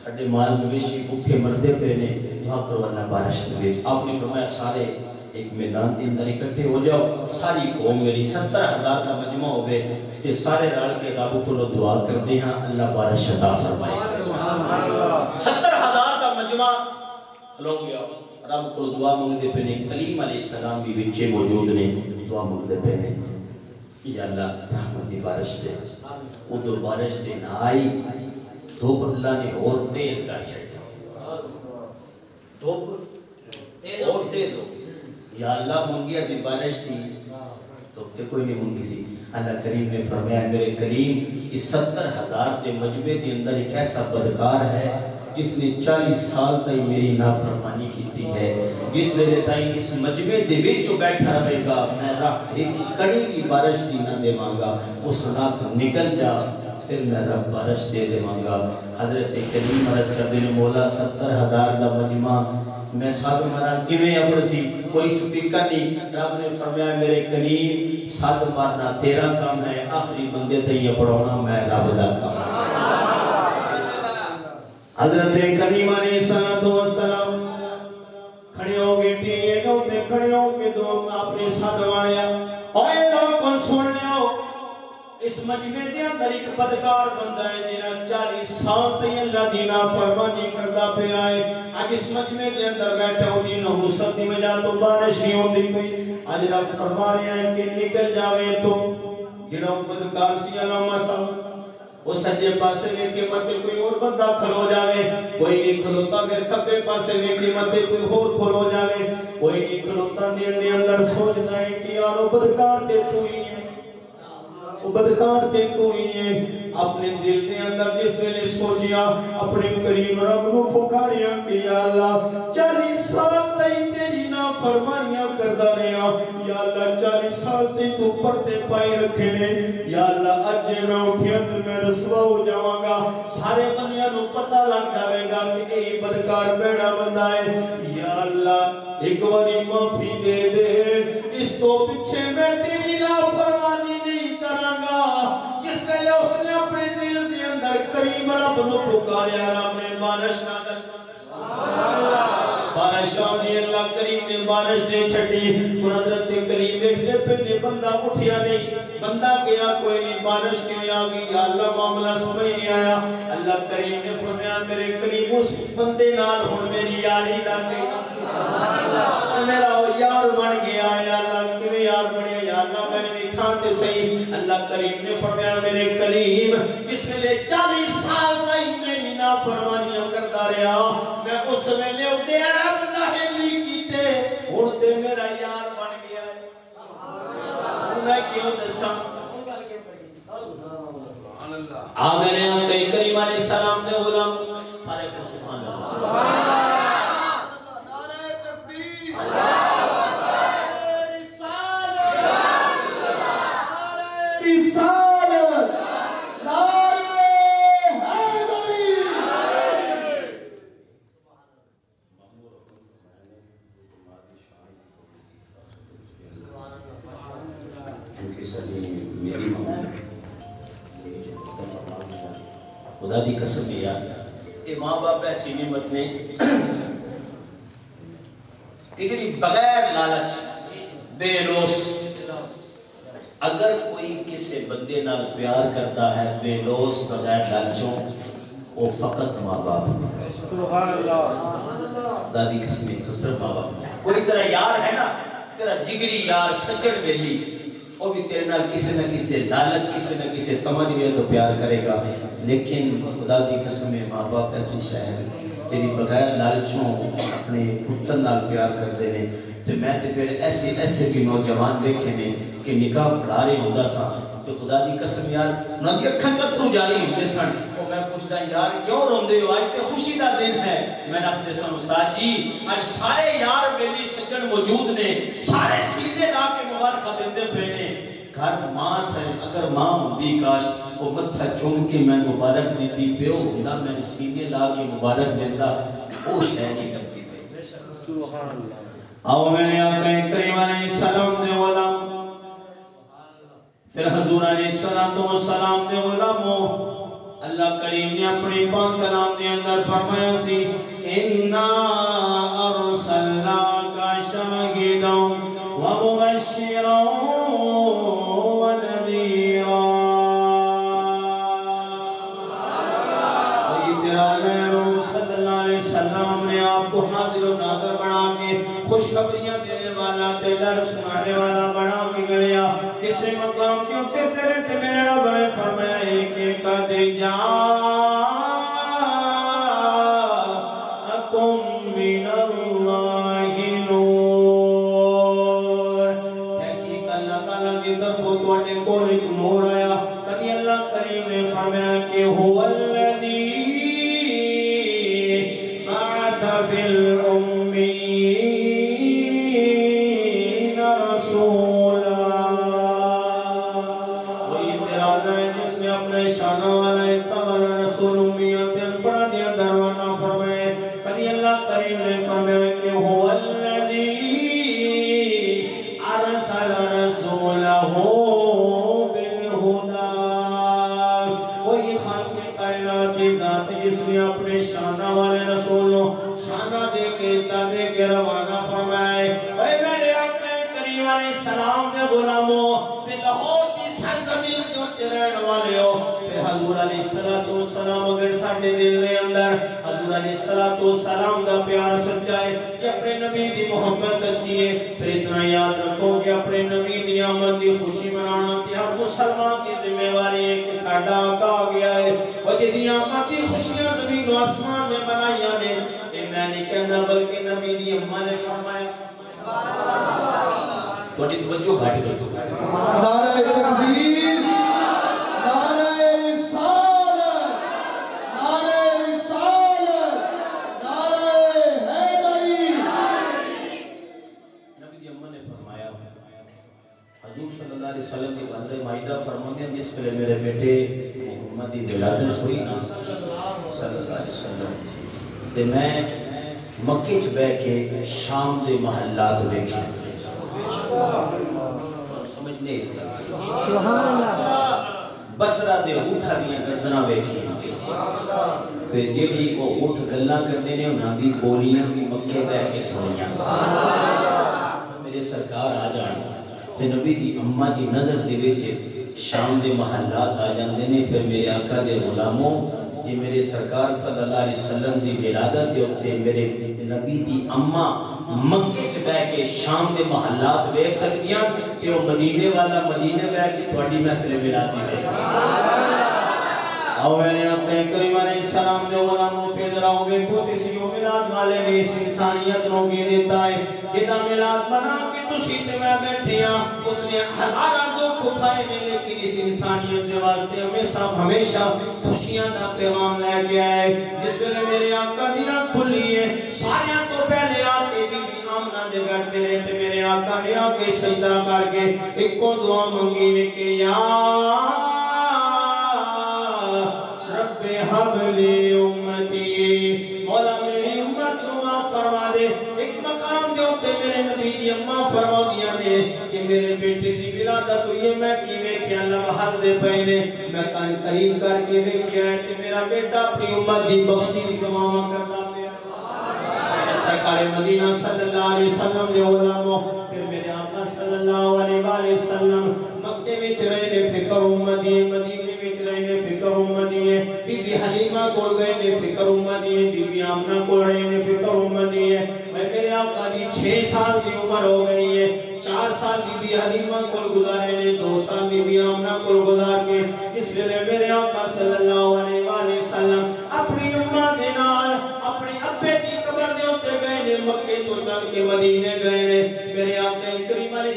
ساڈے مال مویشی بھوکے مردے پے نے دعا کرو اللہ بارش دے آپ نے فرمایا سارے ایک میدان دے اندر اکٹھے ہو جاؤ ساری قوم میری 70,000 کا مجمع ہوئے تے سارے رل کے رب کو دعا کرتے ہیں اللہ بارش عطا فرمائے 70,000 کا مجمع کھلو گیا رب کو دعا مانگتے پہ نے کلیم علیہ السلام بھی بچے موجود نے دعا مانگتے پہ نے یا اللہ رحمت دی بارش دے وہ دو بارش دے نہ آئی دھوپ اللہ نے اور تیز کر چھڑا دھوپ اور تیز ہو یا اللہ منگیا سی بارش تھی تو کوئی نہیں منگی سی اللہ کریم نے فرمایا میرے کریم اس 70,000 کے مجمع کے اندر ایک ایسا بدکار ہے جس نے 40 سال تک میری نافرمانی کی ہے، جس ویلے تائیں اس مجمع دے وچ بیٹھا رہے گا، میں رب ایک کڑی کی بارش دی نہ دیواں گا، اس رات نکل جا پھر میں رب بارش دے دیواں گا۔ حضرت کریم عرض کر دے مولا 70,000 دا مجمع میں ساتھ مارا کیویں اپڑ سی، کوئی سپیکر نہیں۔ رب نے فرمایا میرے کریم ساتھ مارنا تیرا کام ہے، آخری بندے تے پڑھانا میں رب دا کام ہے۔ حضرت کریم علیہ السلام کھڑے ہو گئے ٹیلے کے اوتے کھڑے ہو کے دو اپنے ساتھ ماریا، اوے لوگوں سن لیو، اس مجمع دے اندر ایک بدکار بندہ ہے جنہاں 40 سال تک اللہ دی نافرمانی کردا پیا ہے۔ اج اس مجمع دے اندر بیٹھا ہوں دی نحوست دی وجہ تو بارش نہیں ہوندی پئی، اج رب فرما رہا ہے کہ نکل جاوے تو جڑا بدکار سی علامہ صاحب وہ سجے پاسے ویکھے مت کوئی اور بندہ کھلو جاوے، کوئی نہیں کھلوتا میرے کھبے پاسے ویکھے مت کوئی اور کھلو جاوے، کوئی نہیں کھلوتا دل دے اندر سوچدا ہے کہ یارو بدکار تے تو ہی ہے، وہ بدکار تے تو ہی ہے۔ اپنے دل دے اندر جس ویلے سوچیا اپنے کریم رب نو پکاریا کہ یا اللہ 40 سال تائیں تیری نافرمانیاں کردا رہیا، یا اللہ 40 سال تائیں تو پردے پائی رکھے نے، یا اللہ اج میں اٹھیا تے میں رسوا ہو جاواں گا، سارے دنیا نو پتہ لگ جاوے گا کہ اے بدکار بیڑا بندہ ہے، یا اللہ ایک باری معافی دے دے، اس تو پیچھے میں تیری نافرمانی نہیں کراں گا۔ جس ویلے اس نے اپنے دل دے اندر کریم رب نو پکاریا، رب نے بارش نازل بارش آنی، اللہ کریم نے بارش دے چھٹی۔ اور حضرت کریم دیکھتے پہنے بندہ اٹھیا نہیں، بندہ گیا کوئی نہیں، بارش کیوں آگئی، یا اللہ معاملہ سمجھ نہیں آیا۔ اللہ کریم نے فرمایا میرے کریم اس بندے نال ہن میری یاری لگ گئی، میرا یار بن گیا، یا اللہ کیویں یار بنیا، یا اللہ میں نے کھان تے صحیح۔ اللہ کریم نے فرمایا میرے کریم جس ویلے 40 سال تک میری نافرمانیاں کرتا رہا، میں اس ویلے اُتے عیب ظاہر نہیں کیتے، ہن تے میرا یار بن گیا ہے، میں کیوں دساں۔ آمین آقا کریم علیہ السلام نے غلام سارے کو سبحان اللہ خدا دی قسم یاد اے ماں باپ ایسی نعمت نے کہ جنہی بغیر لالچ بے لوس اگر کوئی کسی بندے نال پیار کرتا ہے بے لوس بغیر لالچوں وہ فقط ماں باپ سبحان اللہ دادی قسم خسر ماں باپ کوئی تیرا یار ہے نا تیرا جگری یار سجڑ بیلی وہ بھی تیرے نال کسی نہ کسی لالچ کسی نہ کسی تمج بھی تو پیار کرے گا لیکن خدا دی قسم ماں باپ ایسی شاید تیری بغیر لالچوں اپنے پتر نال پیار کر دینے تو میں تے پھر ایسے بھی نوجوان دیکھے نے کہ نکاح پڑھا رہے ہوتا سا تو خدا دی قسم یار انہوں نے اکھن پتھروں جاری ہوتے سن اور میں پوچھتا یار کیوں روندے ہو آج تے خوشی دا دن ہے میں رکھتے سن استاد جی آج سارے یار میری سجن موجود نے سارے سیدھے لا کے مبارکہ دیتے پہنے گھر ماں سے اگر ماں ہوتی کاش وہ متھا چوم کے میں مبارک دیتی پیو ہوندہ میں سیدھے لا کے مبارک دیتا وہ شہر کی کرتی پہ سبحان اللہ آؤ میں نے آقا کریم علیہ السلام دے غلام پھر حضور علیہ السلام دے غلاموں اللہ کریم نے اپنے پاک کلام دے اندر فرمایا سی اِنَّا أَرْسَلْنَاكَ شَاهِدًا وَمُبَشِّرًا وَنَذِيرًا صلی اللہ علیہ وسلم نے آپ کو حاضر و ناظر بنا کے خوشخبریاں دینے والا تے در سنانے والا بنا کے گیا کسی مقام کے اوپر تیرے تے میرے رب نے فرمایا ایک قد جاءکم من اللہ نور تحقیق اللہ تعالیٰ کی طرف توڑنے کو ایک نور آیا کبھی اللہ کریم نے فرمایا کہ هو الذی علیہ السلام دے غلاموں تے لاہور دی سرزمین تے اوتے رہن والے ہو پھر حضور علیہ السلام اگر ساڈے دل دے اندر حضور علیہ السلام دا پیار سچا ہے کہ اپنے نبی دی محبت سچی ہے پھر اتنا یاد رکھو کہ اپنے نبی دی آمد دی خوشی منانا تے ہر مسلمان کی ذمہ داری ہے کہ ساڈا آقا آ گیا ہے اور جدی آمد دی خوشیاں زمین و آسمان میں منائیاں نے اے میں نہیں کہنا بلکہ نبی دی اماں نے فرمایا تھوڑی توجہ گھٹ کر نعرہ تکبیر نعرہ رسالت نعرہ رسالت نعرہ حیدری نبی دی اماں نے فرمایا حضور صلی اللہ علیہ وسلم کی والدہ مائدہ فرماتے ہیں جس پہ میرے بیٹے محمد دی ولادت ہوئی نا صلی اللہ علیہ وسلم تے میں مکے چ بیٹھ کے شام دے محلات دیکھے سمجھنے اس طرح سبحان اللہ بصرہ دے اٹھا دیاں گردناں ویکھی پھر جیڑی وہ اٹھ گلاں کرنے نے انہاں دی بولیاں بھی مکے رہ کے سنیاں میرے سرکار آ جان تے نبی دی اماں دی نظر دے وچ شام دے محلات آ جاندے نے پھر میرے آقا دے غلاموں جی میرے سرکار صلی اللہ علیہ وسلم دی ولادت دے اوتے میرے نبی دی اماں مکے چ بیٹھ کے شام دے محلات ویکھ سکتیاں تے او مدینے والا مدینے بیٹھ کے تہاڈی محفل میلاد وی ویکھ سکتیاں او میں نے اپنے کریم علیہ السلام دے غلاموں فیض راو ویکھو کسی کو میلاد والے نے اس انسانیت نو کی دیتا ہے جدا میلاد بنا کے تسی تے میں بیٹھے ہاں اس نے ہزاراں دکھ اٹھائے نے لیکن اس انسانیت دے واسطے ہمیشہ خوشیاں دا پیغام لے کے آئے جس ویلے میرے آقا دی آنکھ کھلی ہے سارے تو پہلے آ کے بی بی آمنہ دے بیٹھتے رہے تے میرے آقا نے آ کے سجدہ کر کے ایک کو دعا منگی کہ یا رب حبلی امتی مولا میری امت کو معاف فرما دے ایک مقام دے ہوتے میرے نبی دی اماں فرما دیا نے کہ میرے بیٹے دی ولادت ہوئی ہے میں کی ویکھیا لمحات دے پئے نے میں کان قریب کر کے ویکھیا ہے کہ میرا بیٹا اپنی امت دی بخشی دی دعا کردا پیا سرکار مدینہ صلی اللہ علیہ وسلم دے علماء پھر میرے آقا صلی اللہ علیہ وسلم مکے وچ رہے نے فکر امتی مدینے وچ رہے نے فکر امتی ہے بی بی حلیمہ کول گئے نے فکر امتی ہے بی بی آمنہ کول رہے نے فکر امتی ہے میرے آقا دی 6 سال کی عمر ہو گئی ہے 4 سال بی بی حلیمہ کول گزارے نے 2 سال بی بی آمنہ کول گزار کے اس ویلے میرے آقا صلی اللہ علیہ وسلم اپنی اماں دے نال اپنے ابے دی قبر دے اوتے گئے نے مکے تو چل کے مدینے گئے نے میرے آقا کریم علیہ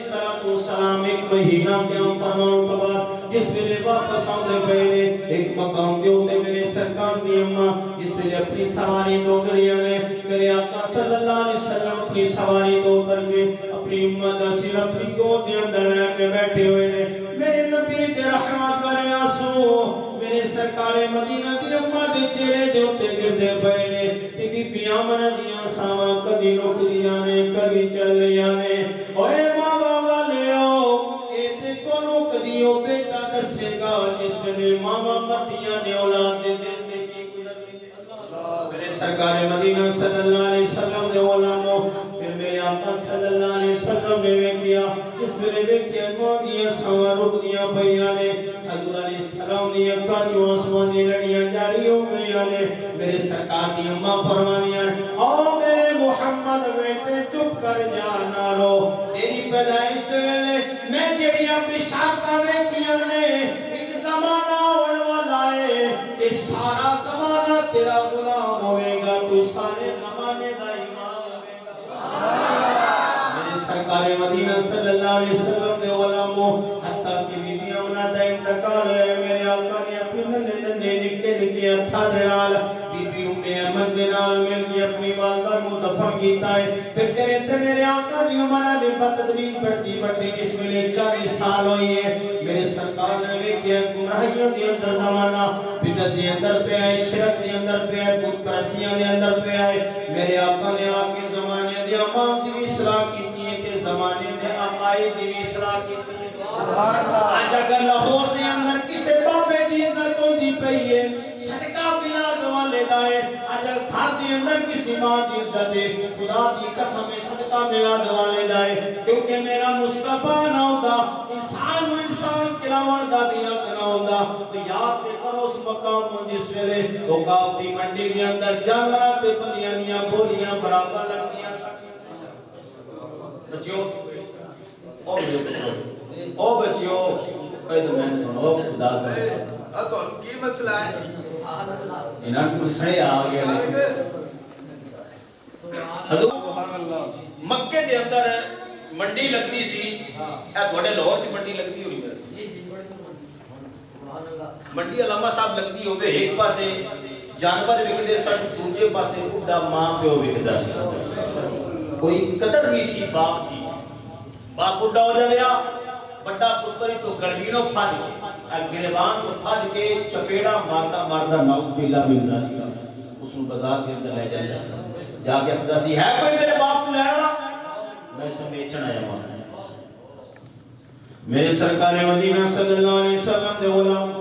السلام ایک مہینہ قیام فرماؤں کے بعد جس ویلے واپس آندے پئے نے ایک مقام دے اوتے میرے سرکار دی اماں جس ویلے اپنی سواری تو کریاں نے میرے آقا صلی اللہ علیہ وسلم کی سواری تو کر کے اپنی امت دا سر اپنی گود دے اندر لے کے بیٹھے ہوئے نے میرے نبی دے رحمت بھرے آنسو میرے سرکار مدینہ دی امت دے چہرے دے اوتے گردے پئے نے تے بی بی آمنہ دیاں ساواں کبھی رکدیاں نے کبھی چلیاں نے اور اے ماں والیو اے تے کونوں کدی او بیٹا دسے گا جس ویلے ماں مردیاں نے اولاد دے دے کی گزرتی میرے سرکار مدینہ صلی اللہ علیہ وسلم دے علماء پھر میرے آقا صلی اللہ علیہ وسلم نے ویکھیا جس ویلے ویکھیا ماں دیاں ساواں رکدیاں پئیاں نے حضور علیہ السلام دی اکھاں چوں آنسواں دی لڑیاں جاری ہو گئیاں نے میرے سرکار دی اماں فرمانیاں او میرے محمد بیٹے چپ کر جا نہ رو تیری پیدائش دے ویلے میں جڑیاں بشارتاں ویکھیاں نے ایک زمانہ آن والا ہے کہ سارا زمانہ تیرا غلام ہوے گا تو سارے زمانے دا امام ہوے گا میرے سرکار مدینہ صلی اللہ علیہ وسلم دے علماء حتیٰ کہ بی بی آمنہ دا انتقال ہے میرے آقا نے اپنی ننے نکے نکے ہتھاں دے نال بی بی ام احمد دے نال مل کے اپنی والدہ نوں دفن کیتا ہے پھر تیرے تے میرے آقا دی عمر میں بدتدبیر بڑھتی جس ویلے 40 سال ہوئی ہے میرے سرکار نے ویکھیا گمراہیاں دے اندر زمانہ بدعت دے اندر پہ ہے شرک دے اندر پہ ہے بت پرستیاں دے اندر پہ ہے میرے آقا نے آ کے زمانے دے امام دی اصلاح کیتی ہے تے زمانے دے عقائد دی اصلاح کیتی ہے آج اگر لاہور دے اندر کسے بابے دی عزت ہوندی پئی ہے صدقہ بلاد والے دیتا ہے اجل گھر دے اندر کسی ماں دی عزت ہے خدا دی قسم صدقہ ملا دوا لے جائے کیونکہ میرا مصطفیٰ نہ ہوتا انسان و انسان کلاون دا بھی حق نہ ہوتا تو یاد تے کرو اس مقام میں جس ویلے اوقاف دی منڈی دے اندر جانوراں تے بندیاں دیاں بولیاں برابر لگدیاں بچیو او بچیو اے تو میں سنو خدا تو کی مسئلہ ہے انہاں کو سڑے آ گیا حضور مکے دے اندر منڈی لگدی سی اے تھوڑے لاہور چ منڈی لگدی ہوئی منڈی علامہ صاحب لگدی ہوے ایک پاسے جانور وکدے سن دوسرے پاسے بڈھا ماں پیو وکدا سی کوئی قدر نہیں سی باپ کی باپ بڈھا ہو جاویا بڑا پتر تو گڑوینوں پھد کے گریبان کو پھد کے چپیڑا مارتا مارتا نعوذ باللہ من ذالک اس بازار کے اندر لے جاتا سی جا کے خدا سی ہے کوئی میرے باپ کو لے رہا میں سمیٹن آیا وہاں میرے سرکار مدینہ صلی اللہ علیہ وسلم دے غلام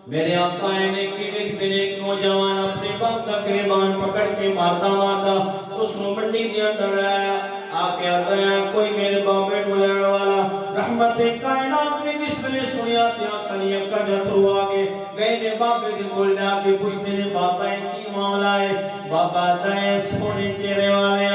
میرے آقا نے کہ ایک دن ایک نوجوان اپنے باپ کا گریبان پکڑ کے مارتا مارتا اس کو منڈی دے اندر آیا آکے آتا ہے کوئی میرے بابے کو لینے والا رحمت کائنات نے جس میں سنیا تھی آقا نے اکا جاترو آگے گئے نے بابے دے بولنے آگے پوچھتے نے بابا ہے کی معاملہ ہے بابا آتا ہے سونے چہرے والے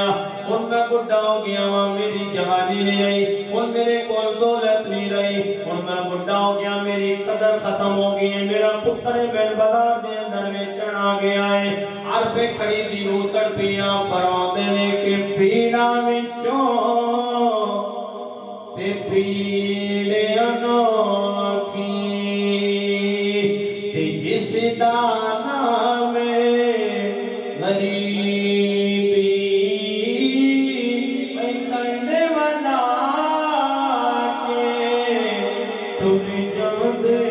ان میں بڑھا ہو گیا وہاں میری جوانی نہیں رہی ان میرے کول دولت نہیں رہی ان میں بڑھا ہو گیا میری قدر ختم ہو گئی ہے میرا پتر بین بازار دے اندر میں چڑھا گیا ہے عرف کھڑی دی رو تڑپیاں فرما دینے کے بھیڑا میں تے پیڑے انوکھی تے جس دانا میں غریبی کرنے والا کے تم جان دے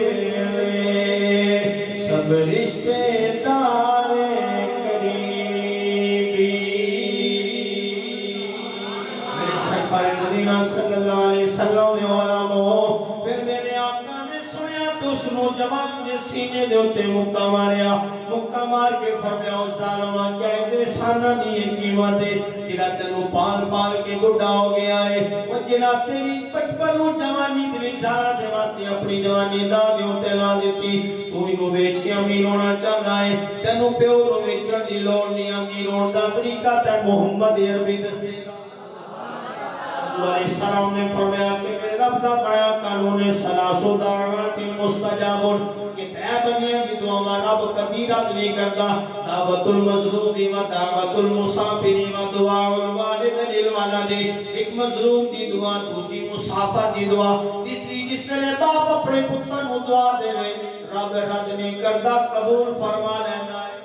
سب رشتے دار قریبی میرے سرکار مدینہ صلی اللہ علیہ وسلم نے علماء پھر میرے آقا نے سنیا تو اس نوجوان نے سینے دے اتے مکہ ماریا مکہ مار کے فرمایا اس ظالمہ کیا ہے سانا دی قیمت ہے جڑا تینوں پال پال کے بڑھا ہو گیا ہے وہ جڑا تیری بچپن و جوانی دے جانا دے واسطے اپنی جوانی دا دے اتے لا دیتی تو انہوں بیچ کے امیر ہونا چاہتا ہے تینوں پیو رو بیچن دی لوڑ نہیں امیر ہونے دا طریقہ تے محمد عربی دسے اللہ علیہ السلام نے فرمایا کہ میرے رب کا بڑا قانون ہے سلاسو دعوات مستجابون کہ ترے بنیاں کی دعا رب کبھی رد نہیں کرتا دعوت المظلوم و دعوت المسافر و دعا الوالد للولد ایک مظلوم دی دعا دوسری مسافر دی دعا تیسری جس نے باپ اپنے پتر کو دعا دے رب رد نہیں کرتا قبول فرما لینا ہے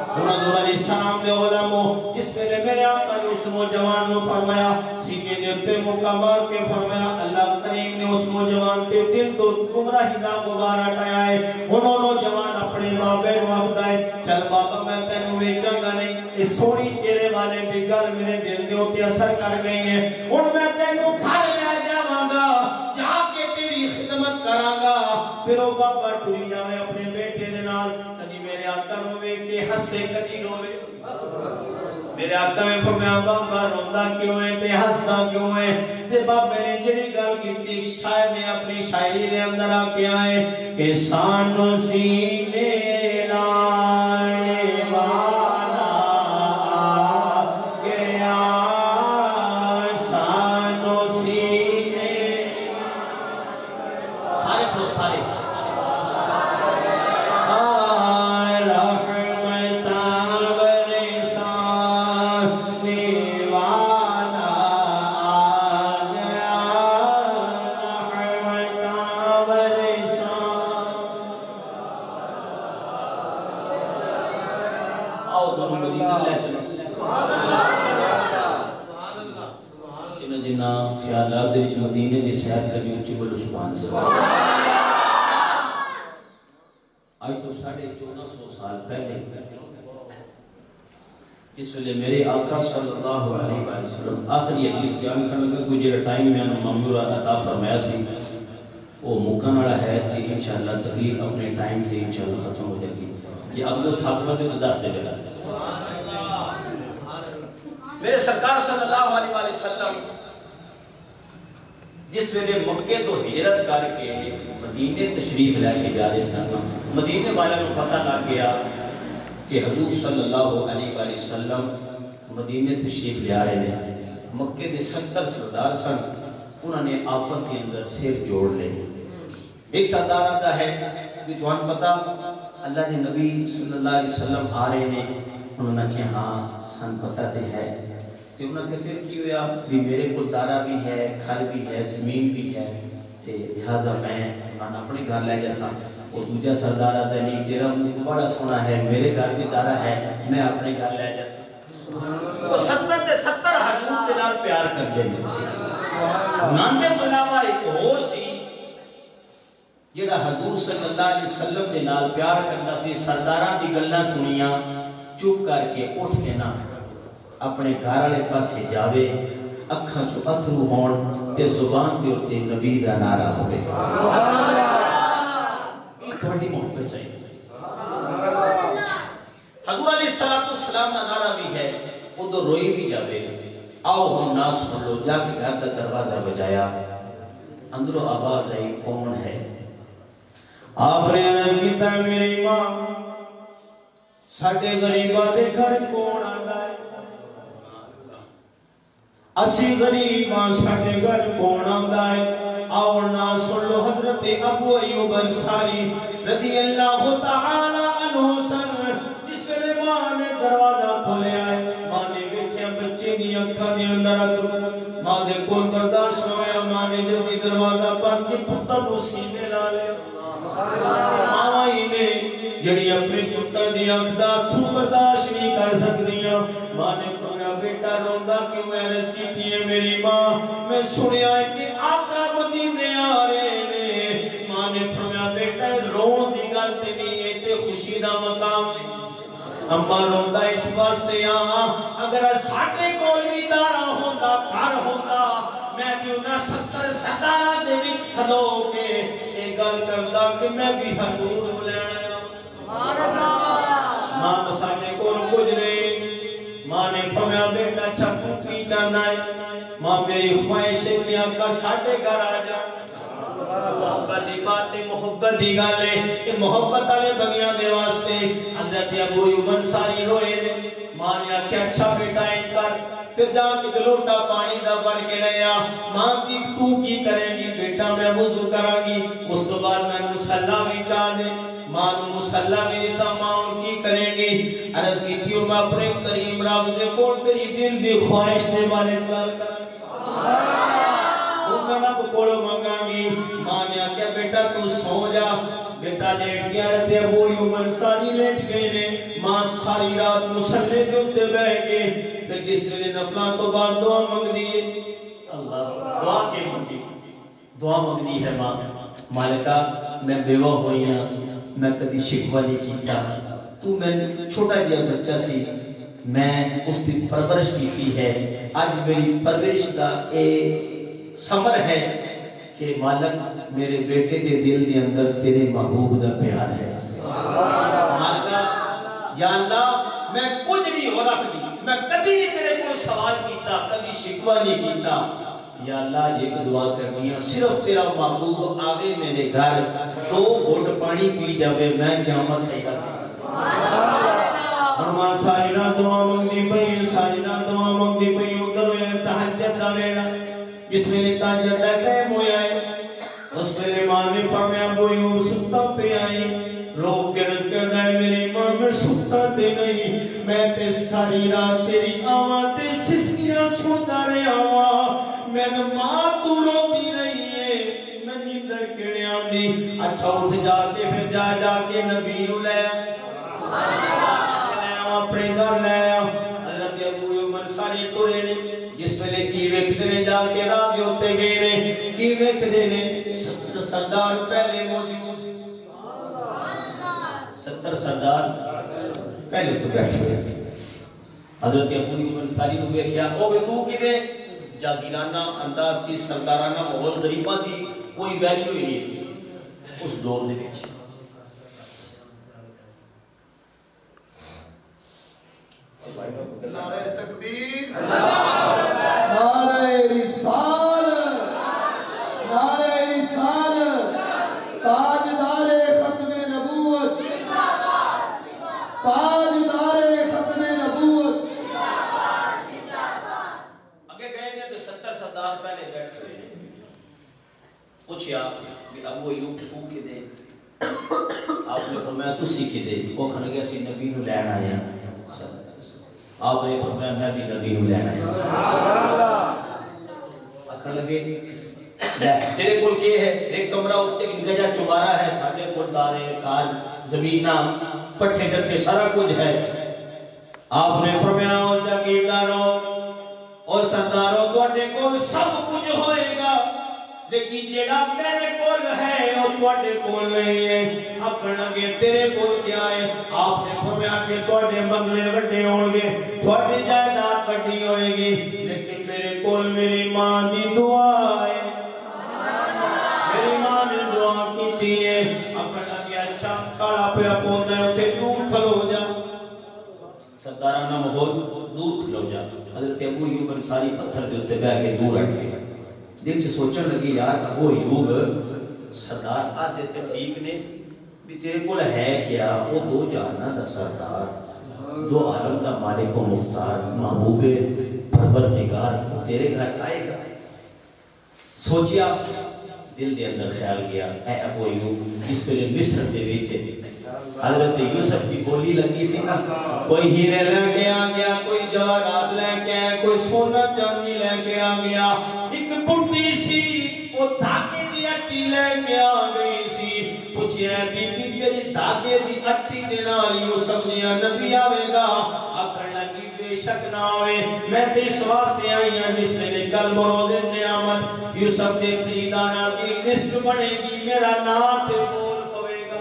حضور علیہ السلام نے علماء جس میں میرے آقا نے اس نوجوان کو فرمایا سینے دے اتے مکمل کے فرمایا اللہ کریم نے اس نوجوان کے دل تو گمراہی دا مبارک آیا ہے انہوں نوجوان اپنے بابے کو آخدا ہے چل بابا میں تینوں بیچاں گا نہیں اس سونی چہرے والے دی گل میرے دل دے اتے اثر کر گئی ہے ان میں تینوں گھر لے جاواں گا جا کے تیری خدمت کراں گا پھر وہ بابا ٹری جاوے اپنے بیٹے دے نال میرے آقا روے کہ ہسے کدی روے میرے آقا میں فرمایا بابا روندا کیوں ہے تے ہسدا کیوں ہے تے بابا نے جڑی گل کیتی ایک شاعر نے اپنی شاعری دے اندر آ کے آئے کہ سانو سینے لانے والا گیا سانو سینے سارے کو سارے خیالات دے مدینے دی سیاحت کرنی اونچی بولو سبحان اللہ آج تو 1450 سال پہلے اس ویلے میرے آقا صلی اللہ علیہ وسلم آخری حدیث بیان کرنے کا کوئی جڑا ٹائم میں مامور عطا فرمایا سی وہ مکن والا ہے تے انشاءاللہ تقریر اپنے ٹائم تے انشاءاللہ ختم ہو جائے گی جی اگلو تھک بندے تو دس دے گا میرے سرکار صلی اللہ علیہ وآلہ وسلم جس ویلے مکے تو ہجرت کر کے مدینے تشریف لے کے جا رہے سن مدینے والوں کو پتہ لگ گیا کہ حضور صلی اللہ علیہ وآلہ وسلم مدینے تشریف لے آ رہے ہیں مکے دے 70 سردار سن انہوں نے آپس کے اندر سیر جوڑ لے ایک سردار آتا ہے کہ جوان پتہ اللہ کے نبی صلی اللہ علیہ وسلم آ رہے ہیں انہوں نے کہا ہاں سن پتہ تے ہے کہ انہوں نے پھر کی ہویا بھی میرے کو دارہ بھی ہے گھر بھی ہے زمین بھی ہے تے لہذا میں اپنے گھر لے جیسا وہ دوجہ سردار آتا ہے نہیں تیرا بڑا سونا ہے میرے گھر بھی دارہ ہے میں اپنے گھر لے جیسا وہ 70 تے 70 حضور کے نال پیار کر دیں ناندے بلاوا ایک اور سی جڑا حضور صلی اللہ علیہ وسلم دے نال پیار کرنا سی سرداراں دی گلاں سنیاں چپ کر کے اٹھ کے نہ اپنے گھر والے پاسے جاوے اکھاں چوں اتھرو ہون تے زبان دے اوتے نبی دا نعرہ ہوے ایک بڑی محبت چاہیے حضور علیہ السلام دا نعرہ بھی ہے ادھر روئی بھی جاوے آؤ ہم نہ سن لو جا کے گھر دا دروازہ بجایا اندروں آواز آئی کون ہے آپ نے عرض کیتا میری ماں ساڈے غریباں دے گھر کون آندا ہے اسی غریباں ساڈے گھر کون آندا ہے آؤ نہ سن لو حضرت ابو ایوب انصاری رضی اللہ تعالی عنہ سن جس ویلے ماں نے دروازہ کھولیا ہے ماں نے ویکھیا بچے دی اکھاں دے اندر اتر ماں دے کول برداشت نہ ہویا ماں نے جلدی دروازہ بند کے پتر نو سینے لا لیا ماں نے جڑی اپنے پتر دی آنکھ دا تھو برداشت نہیں کر سکدیاں ماں نے فرمایا بیٹا روندا کیوں عرض کیتی ہے میری ماں میں سنیا ہے کہ آقا مدینے آ رہے نے ماں نے فرمایا بیٹا رون دی گل تے نہیں ہے تے خوشی دا مقام ہے اماں روندا اس واسطے اگر ساڈے کول بھی دارا ہوندا گھر ہوندا میں بھی انہاں 70 سرداراں دے وچ کھلو کے اے گل کردا کہ میں بھی حضور نوں لینا سبحان اللہ ماں مساجے کول گزرے ماں نے فرمایا بیٹا اچھا تو کی چاہنا ہے ماں میری خواہش ہے کہ آقا ساڈے گھر آ جا محبت دی بات محبت دی گل ہے کہ محبت والے بندیاں دے واسطے حضرت ابو ایوب انصاری روئے نے ماں نے آکھیا اچھا بیٹا انج کر پھر جا کے لوٹا پانی دا بھر کے لیا ماں کی تو کی کرے گی بیٹا میں وضو کراں گی اس تو بعد میں مصلی بھی چاہ دے ماں نے مصلی بھی دیتا ماں ان کی کرے گی عرض کی تھی میں اپنے کریم رب دے کول تیری دل دی خواہش دے بارے گل کراں رب کولو منگاں گی ماں نے آکھیا بیٹا تو سو جا بیٹا لیٹ گیا تے ابو ایوب انصاری لیٹ گئے نے ماں ساری رات مصلی دے اوتے بیٹھ کے پھر جس ویلے نفلاں تو بعد دعا منگ دی اللہ دعا کے منگی دعا منگ دی ہے ماں مالکہ میں بیوہ ہوئی ہاں میں کدی شکوہ نہیں کیتا تو میں چھوٹا جہا بچہ سی میں اس کی پرورش کیتی ہے آج میری پرورش کا اے ثمر ہے کہ مالک میرے بیٹے دے دل دے اندر تیرے محبوب دا پیار ہے مالکہ یا اللہ میں کچھ نہیں ہو رکھ دی میں کدی نہیں تیرے کو سوال کیتا کدی شکوہ نہیں کیتا یا اللہ جی ایک دعا کرنی ہے صرف تیرا محبوب آگے میرے گھر 2 گھٹ پانی پی جاوے میں قیامت تیار اور ماں ساری رات دعا منگدی پئی ساری رات دعا منگدی پئی ادھر ہوئے تہجد دا ویلا جس میں نے تہجد دا ٹائم ہویا ہے اس میں ماں نے فرمایا ابو ایوب ستا پہ آئی رو کے رض کرنا ہے میری ماں میں ستا تے نہیں میں تے ساری رات تیری آواں تے سسکیاں سنتا رہے آواں میں نے ماں تو روتی رہی ہے میں نیندر کیڑے آندی اچھا اٹھ جا کے پھر جا کے نبی نو لے اپنے گھر لے حضرت ابو ایوب انصاری ٹرے نے جس ویلے کی ویکھدے نے جا کے راہ دے اوتے گئے نے کی ویکھدے نے 70 سردار پہلے موجود 70 سردار پہلے تو بیٹھے ہوئے حضرت ابو ایوب انصاری نے ویکھیا او بھی تو کدے جاگیرانہ انداز سی سردارانہ ماحول غریباں دی کوئی ویلیو ہی نہیں سی اس دور دے وچ پوچھیا کہ ابو ایوب تو کے دے آپ نے فرمایا تسی کے دے وہ کھن گیا سی نبی نو لین آیا آپ نے فرمایا میں بھی نبی نو لین آیا آکھن لگے تیرے کول کے ہے ایک کمرہ اتے گجا چمارا ہے ساڈے کول دارے کار زمیناں پٹھے ڈٹھے سارا کچھ ہے آپ نے فرمایا او جاگیردارو اور سردارو تواڈے کول سب کچھ ہوئے گا لیکن جڑا میرے کول ہے وہ تواڈے کول نہیں ہے آکھن لگے تیرے کول کیا ہے آپ نے فرمایا کہ تواڈے بنگلے وڈے ہون گے تواڈی جائیداد وڈی ہوئے گی لیکن میرے کول میری ماں دی دعا ہے میری ماں نے دعا کیتی ہے آکھن لگے اچھا کھڑا پیا پوندا ہے اوتھے دور کھلو جا سردارانہ ماحول دور کھلو جا حضرت ابو ایوب انصاری پتھر دے اوتے بیٹھ کے دور ہٹ کے دل سے سوچن لگی یار ابو ایوب سردار آدھے تے ٹھیک نے بھی تیرے کول ہے کیا وہ دو جہاناں دا سردار دو عالم دا مالک و مختار محبوب پروردگار تیرے گھر آئے گا سوچیا دل دے اندر خیال گیا اے ابو ایوب اس پہ مصر دے وچ حضرت یوسف کی بولی لگی سی کوئی ہیرے لے کے آ گیا کوئی جواہرات لے کے آیا کوئی سونا چاندی لے کے آ گیا ایک بڑی سی وہ دھاگے دی اٹی لے کے آ گئی سی پوچھیا بی بی تیری دھاگے دی اٹی دے نال یوسف نے نبی آوے گا آکھن لگی بے شک نہ آوے میں تے اس واسطے آئی ہوں جس نے کل بروز قیامت یوسف دے خریداراں دی لسٹ بنے گی میرا نام تے بول پوے گا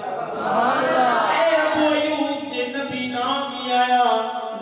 اے ابو ایوب جے نبی نام بھی آیا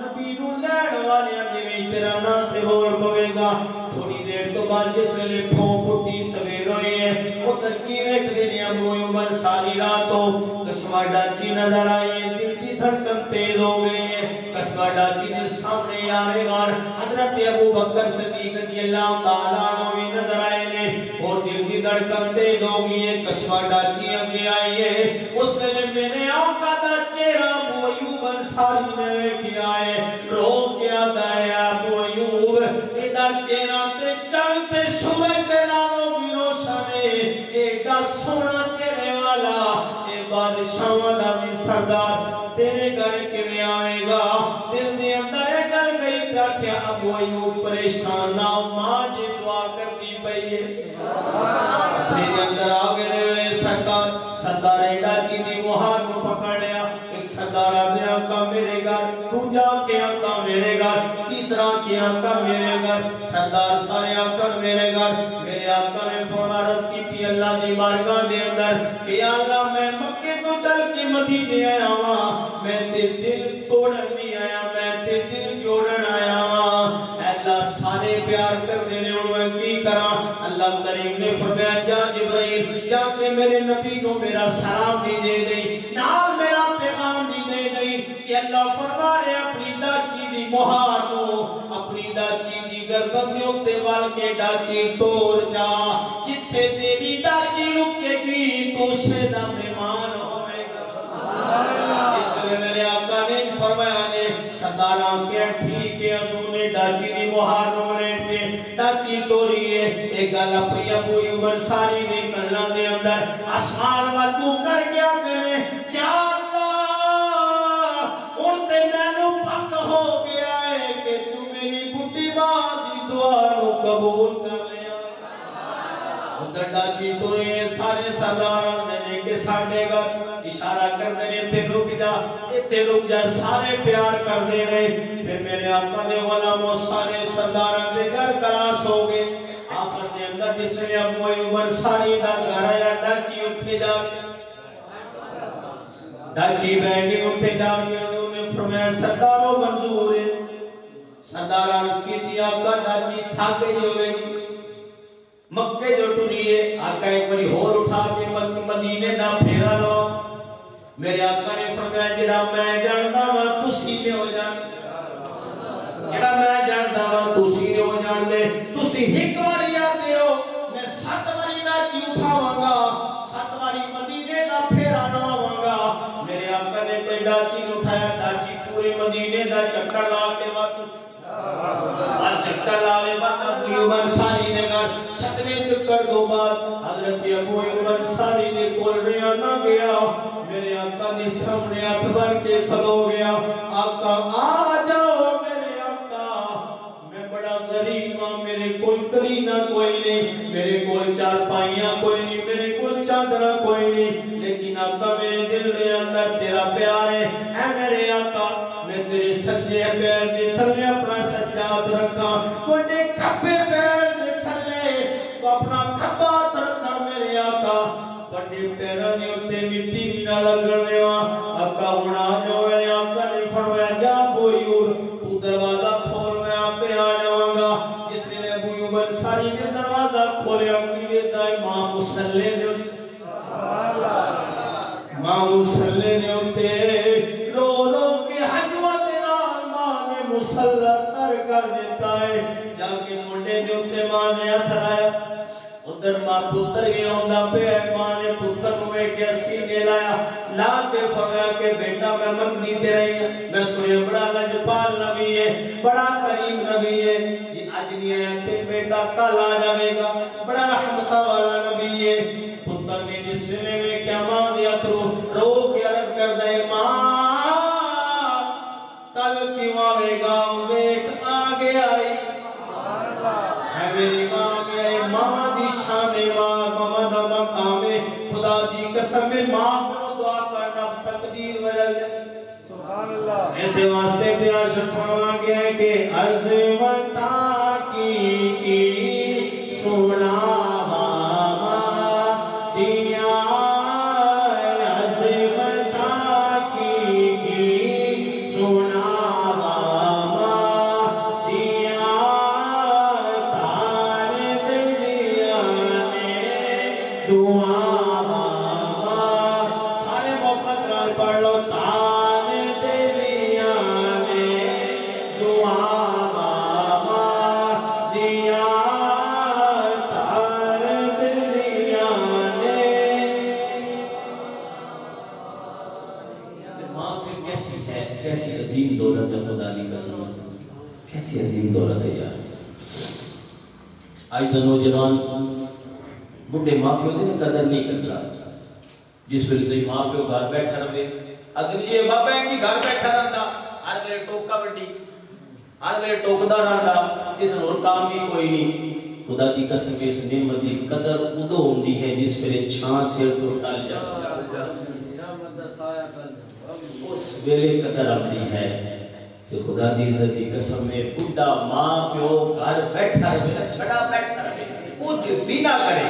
نبی نو لین والیاں دے وچ تیرا نام تے بول پوے گا تھوڑی دیر تو بعد جس ویلے پھوں پٹی سویر ہوئی ہے ادھر کی ویکھ دے نے ابو ایوب ساری رات ہو قسمہ ڈاچی نظر آئی ہے دل دی دھڑکن تیز ہو گئی ہے قسمہ ڈاچی دے سامنے یارے غار حضرت ابو بکر صدیق رضی اللہ تعالیٰ عنہ بھی نظر آئے نے اور دل دی دھڑکن تیز ہو گئی ہے قسمہ ڈاچی اگے آئی ہے اس ویلے میرے آقا دا چہرہ ابو ایوب انصاری نے ویکھیا ہے رو کے آتا ہے ابو ایوب ایدا چہرہ تے چاند تے سورج دے نالوں بھی روشن ہے ایڈا سونا چہرے والا اے بادشاہاں دا بھی سردار تیرے گھر کیویں آئے گا دل دے اندر اے گل گئی تے آکھیا ابو ایوب پریشان نہ ماں جی دعا کرتی پئی ہے اپنے دے اندر آ گئے سردار ایڈا چیزی مہار کو پکڑ لیا ایک سردار آدھے آقا میرے گھر تو جا کے آقا میرے گھر تیسرا کی آقا میرے گھر سردار سارے آقا میرے آقا نے فون عرض کی تھی اللہ دی بارگاہ دے اندر کہ اللہ میں مکے تو چل کے مدینے آیا ہوں میں تے دل توڑن نہیں آیا میں تے دل جوڑن آیا ہوں اللہ سارے پیار کر دینے انہوں کی کرا اللہ کریم نے فرمایا جا جبرائیل جا کے میرے نبی کو میرا سلام بھی دے دیں نال میرا پیغام بھی دے دیں کہ اللہ فرما رہے اپنی ڈاچی دی مہار کو اپنی ڈاچی دی گردن دے اتے وال کے ڈاچی توڑ جا جتھے تیری ڈاچی رکے گی تو سے نہ مہمان ہوئے گا اس لئے میرے آقا نے فرمایا نے سرداران کے ٹھیک ہے حضور نے ڈاچی دی مہار نمریٹ کے ڈاچی توڑی ہے ایک گل اپنی ابو ایوب انصاری نے کلہ دے اندر آسمان والدو کر کیا کرے یا اللہ انتے میں نو پک ہو گیا ہے کہ تو میری بڑی ماں دی دعا نو قبول کر لیا ادھر ڈاچی توڑی سارے سرداران نے کہ ساڑھے گا اشارہ کر دے اتنے رک جا سارے پیار کر دے رہے پھر میرے آقا نے علماء سارے سرداران دے گھر کراس ہو گئے آخر دے اندر جس نے ابو ایوب انصاری دا گھر آیا ڈاچی اتھے جا ڈاچی بیٹھی اتھے جا انہوں نے فرمایا سرداروں منظور ہے سرداران کی تھی آقا ڈاچی تھا گئی ہوئے گی مکے جو ٹریے آقا ایک بڑی ہور اٹھا کے مدینے دا پھیرا لو میرے آقا نے فرمایا جڑا میں جاندا وا تسی نے ہو جان جڑا میں جاندا وا تسی نے ہو جان دے تسی ایک واری آتے ہو میں 7 واری ڈاچی اٹھاواں گا 7 واری مدینے دا پھیرا لواں گا میرے آقا نے کوئی ڈاچی اٹھایا ڈاچی پورے مدینے دا چکر لا کے وقت چکر لاوے بعد ابو ایوب انصاری نے گھر 7ویں چکر دو بعد حضرت ابو ایوب انصاری نے کول رہا نہ گیا میرے آقا نے سامنے ہاتھ بن کے کھلو گیا آقا آ جاؤ میرے آقا میں بڑا غریب ہوں میرے کول کرینہ کوئی نہیں میرے کول چارپائیاں کوئی نہیں میرے کول چادرہ کوئی نہیں لیکن آقا میرے دل دے اندر تیرا پیار ہے اے میرے آقا میں تیرے سجے پیر دے تھلے اپنا سجاد رکھا کوئی کھپے پیر دے تھلے تو اپنا کھپا رکھا میرے آقا بڑے پیروں نے اتے مٹی بھی نہ لگنے آقا ہونا جو میرے آقا نے فرمایا جا ابو ایوب تو دروازہ کھول میں آپ پہ آ جاؤں گا جس نے ابو ایوب انصاری نے دروازہ کھولے اپنی بیٹا امام مصلی نے امام مصلی نے اتے رو رو کے حجوت نال ماں نے مسلط تر کر دیتا ہے جا کے موٹے جو اتے ماں نے اتھرایا ادھر ماں پتر گیا ہوندہ پہ ماں نے پتر ہوئے کے سینے لایا لا کے فرمایا کہ بیٹا میں مگنی دے رہی ہے میں سنے بڑا لجپال نبی ہے بڑا کریم نبی ہے جی آج نہیں آیا تے بیٹا کل آ جائے گا بڑا رحمتہ والا نبی ہے پتر نے جس سنے میں کیا ماں دیا رو کے عرض کر دے ماں کل کیوں آئے گا بیٹ آگے آئی ہے میری ماں آگے ماما دی شان ماں ماما دا مقام خدا دی قسم ماں کو دعا کرنا تقدیر بدل دے سبحان اللہ ایسے واسطے تیرا شفاعہ گیا ہے کہ عظمتہ کی سنا دیا عظمتہ کی سنا کیسی عظیم دولت ہے یار آج تو نوجوان بڑے ماں پیو دی قدر نہیں کرتا جس وقت تو ماں پیو گھر بیٹھا رہے اگر یہ بابا ہے کہ گھر بیٹھا رہتا ہر میرے ٹوکا بڑی ہر میرے ٹوکدار رہتا جس نے اور کام بھی کوئی نہیں خدا دی قسم کے اس نعمت دی قدر ادو ہوندی ہے جس پر چھان سے تو ٹل جاتا اس ویلے قدر آمدی ہے کہ خدا دی عزت دی قسم میں بڑھا ماں پیو گھر بیٹھا رہے چھڑا بیٹھا رہے کچھ بھی نہ کرے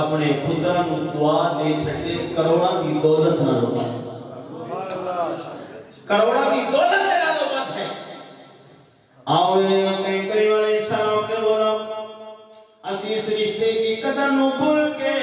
اپنے پتران دعا دے چھڑے کروڑا دی دولت نہ روپا کروڑا دی دولت نہ روپا ہے آؤ کہیں کریم علیہ السلام نے بولا اسی اس رشتے کی قدر نو بھول کے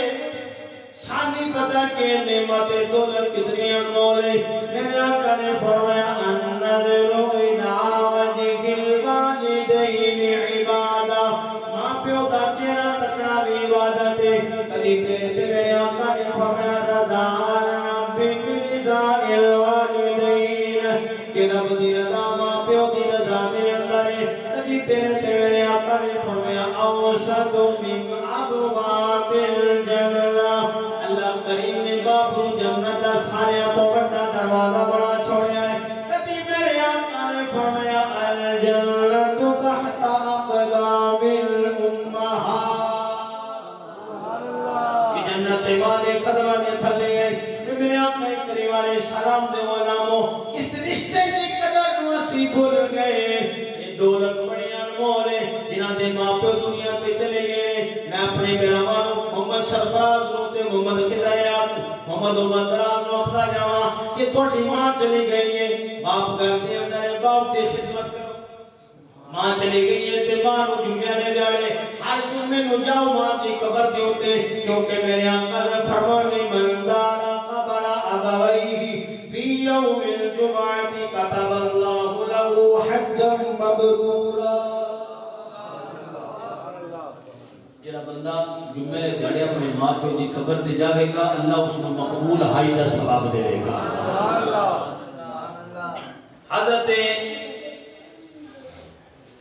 سانی پتہ کہ نعمت دولت کتنی انمول ہے میرے آقا نے فرمایا النظر الى وجه الوالدین عبادہ ماں پیو کا چہرہ تکنا بھی عبادت ہے کلی تیرے میرے آقا نے فرمایا رضا الرب برضا الوالدین کہ رب دی رضا ماں پیو دی رضا دے اندر ہے کلی تیرے میرے آقا نے فرمایا اوسط من ابواب الجنہ اللہ کریم نے بابو جنت کا سارے تو بڑا دروازہ بڑا چھوڑیا ہے کتی میرے آقا نے فرمایا الجنت تحت اقدام الامہات کہ جنت ماں دے قدمہ دے تھلے ہے میرے آقا کریم علیہ السلام دے غلاموں اس رشتے کی قدر نو اسی بھول گئے یہ دولت بڑی انمول ہے جنہاں دے ماں پہ دنیا پہ چلے گئے میں اپنے میرامانوں محمد سرفراز روتے محمد خدایات محمد عمد راز وقتا جاواں کہ توڑی ماں چلی گئی ہے باپ گھر دے اندر ہے باپ دے خدمت کرو ماں چلی گئی ہے تے ماں نو جمعہ نے جاڑے ہر جمعے نو جاؤ ماں دی قبر دے ہوتے کیونکہ میرے آقا نے فرمانے من دارا قبر ابویہ فی یوم الجمعہ کتب اللہ لہو حجا مبرورا جڑا بندہ جمعے دے دیہڑے اپنے ماں پیو دی قبر تے جاوے گا اللہ اس کو مقبول حج دا ثواب دے گا حضرت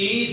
30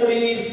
30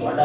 ਤੁਹਾਡਾ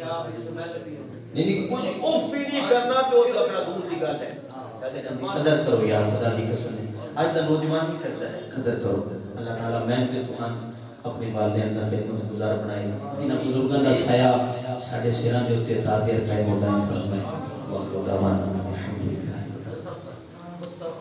نہیں کچھ اف بھی نہیں کرنا تو اپنا دور کی گل ہے قدر کرو یار خدا دی قسم اج دا نوجوان نہیں کرتا ہے قدر کرو اللہ تعالی میں تے تہاں اپنے والدین دا خدمت گزار بنائے انہاں بزرگاں دا سایہ ساڈے سراں دے اوتے تا دے قائم ہوتا ہے فرمائے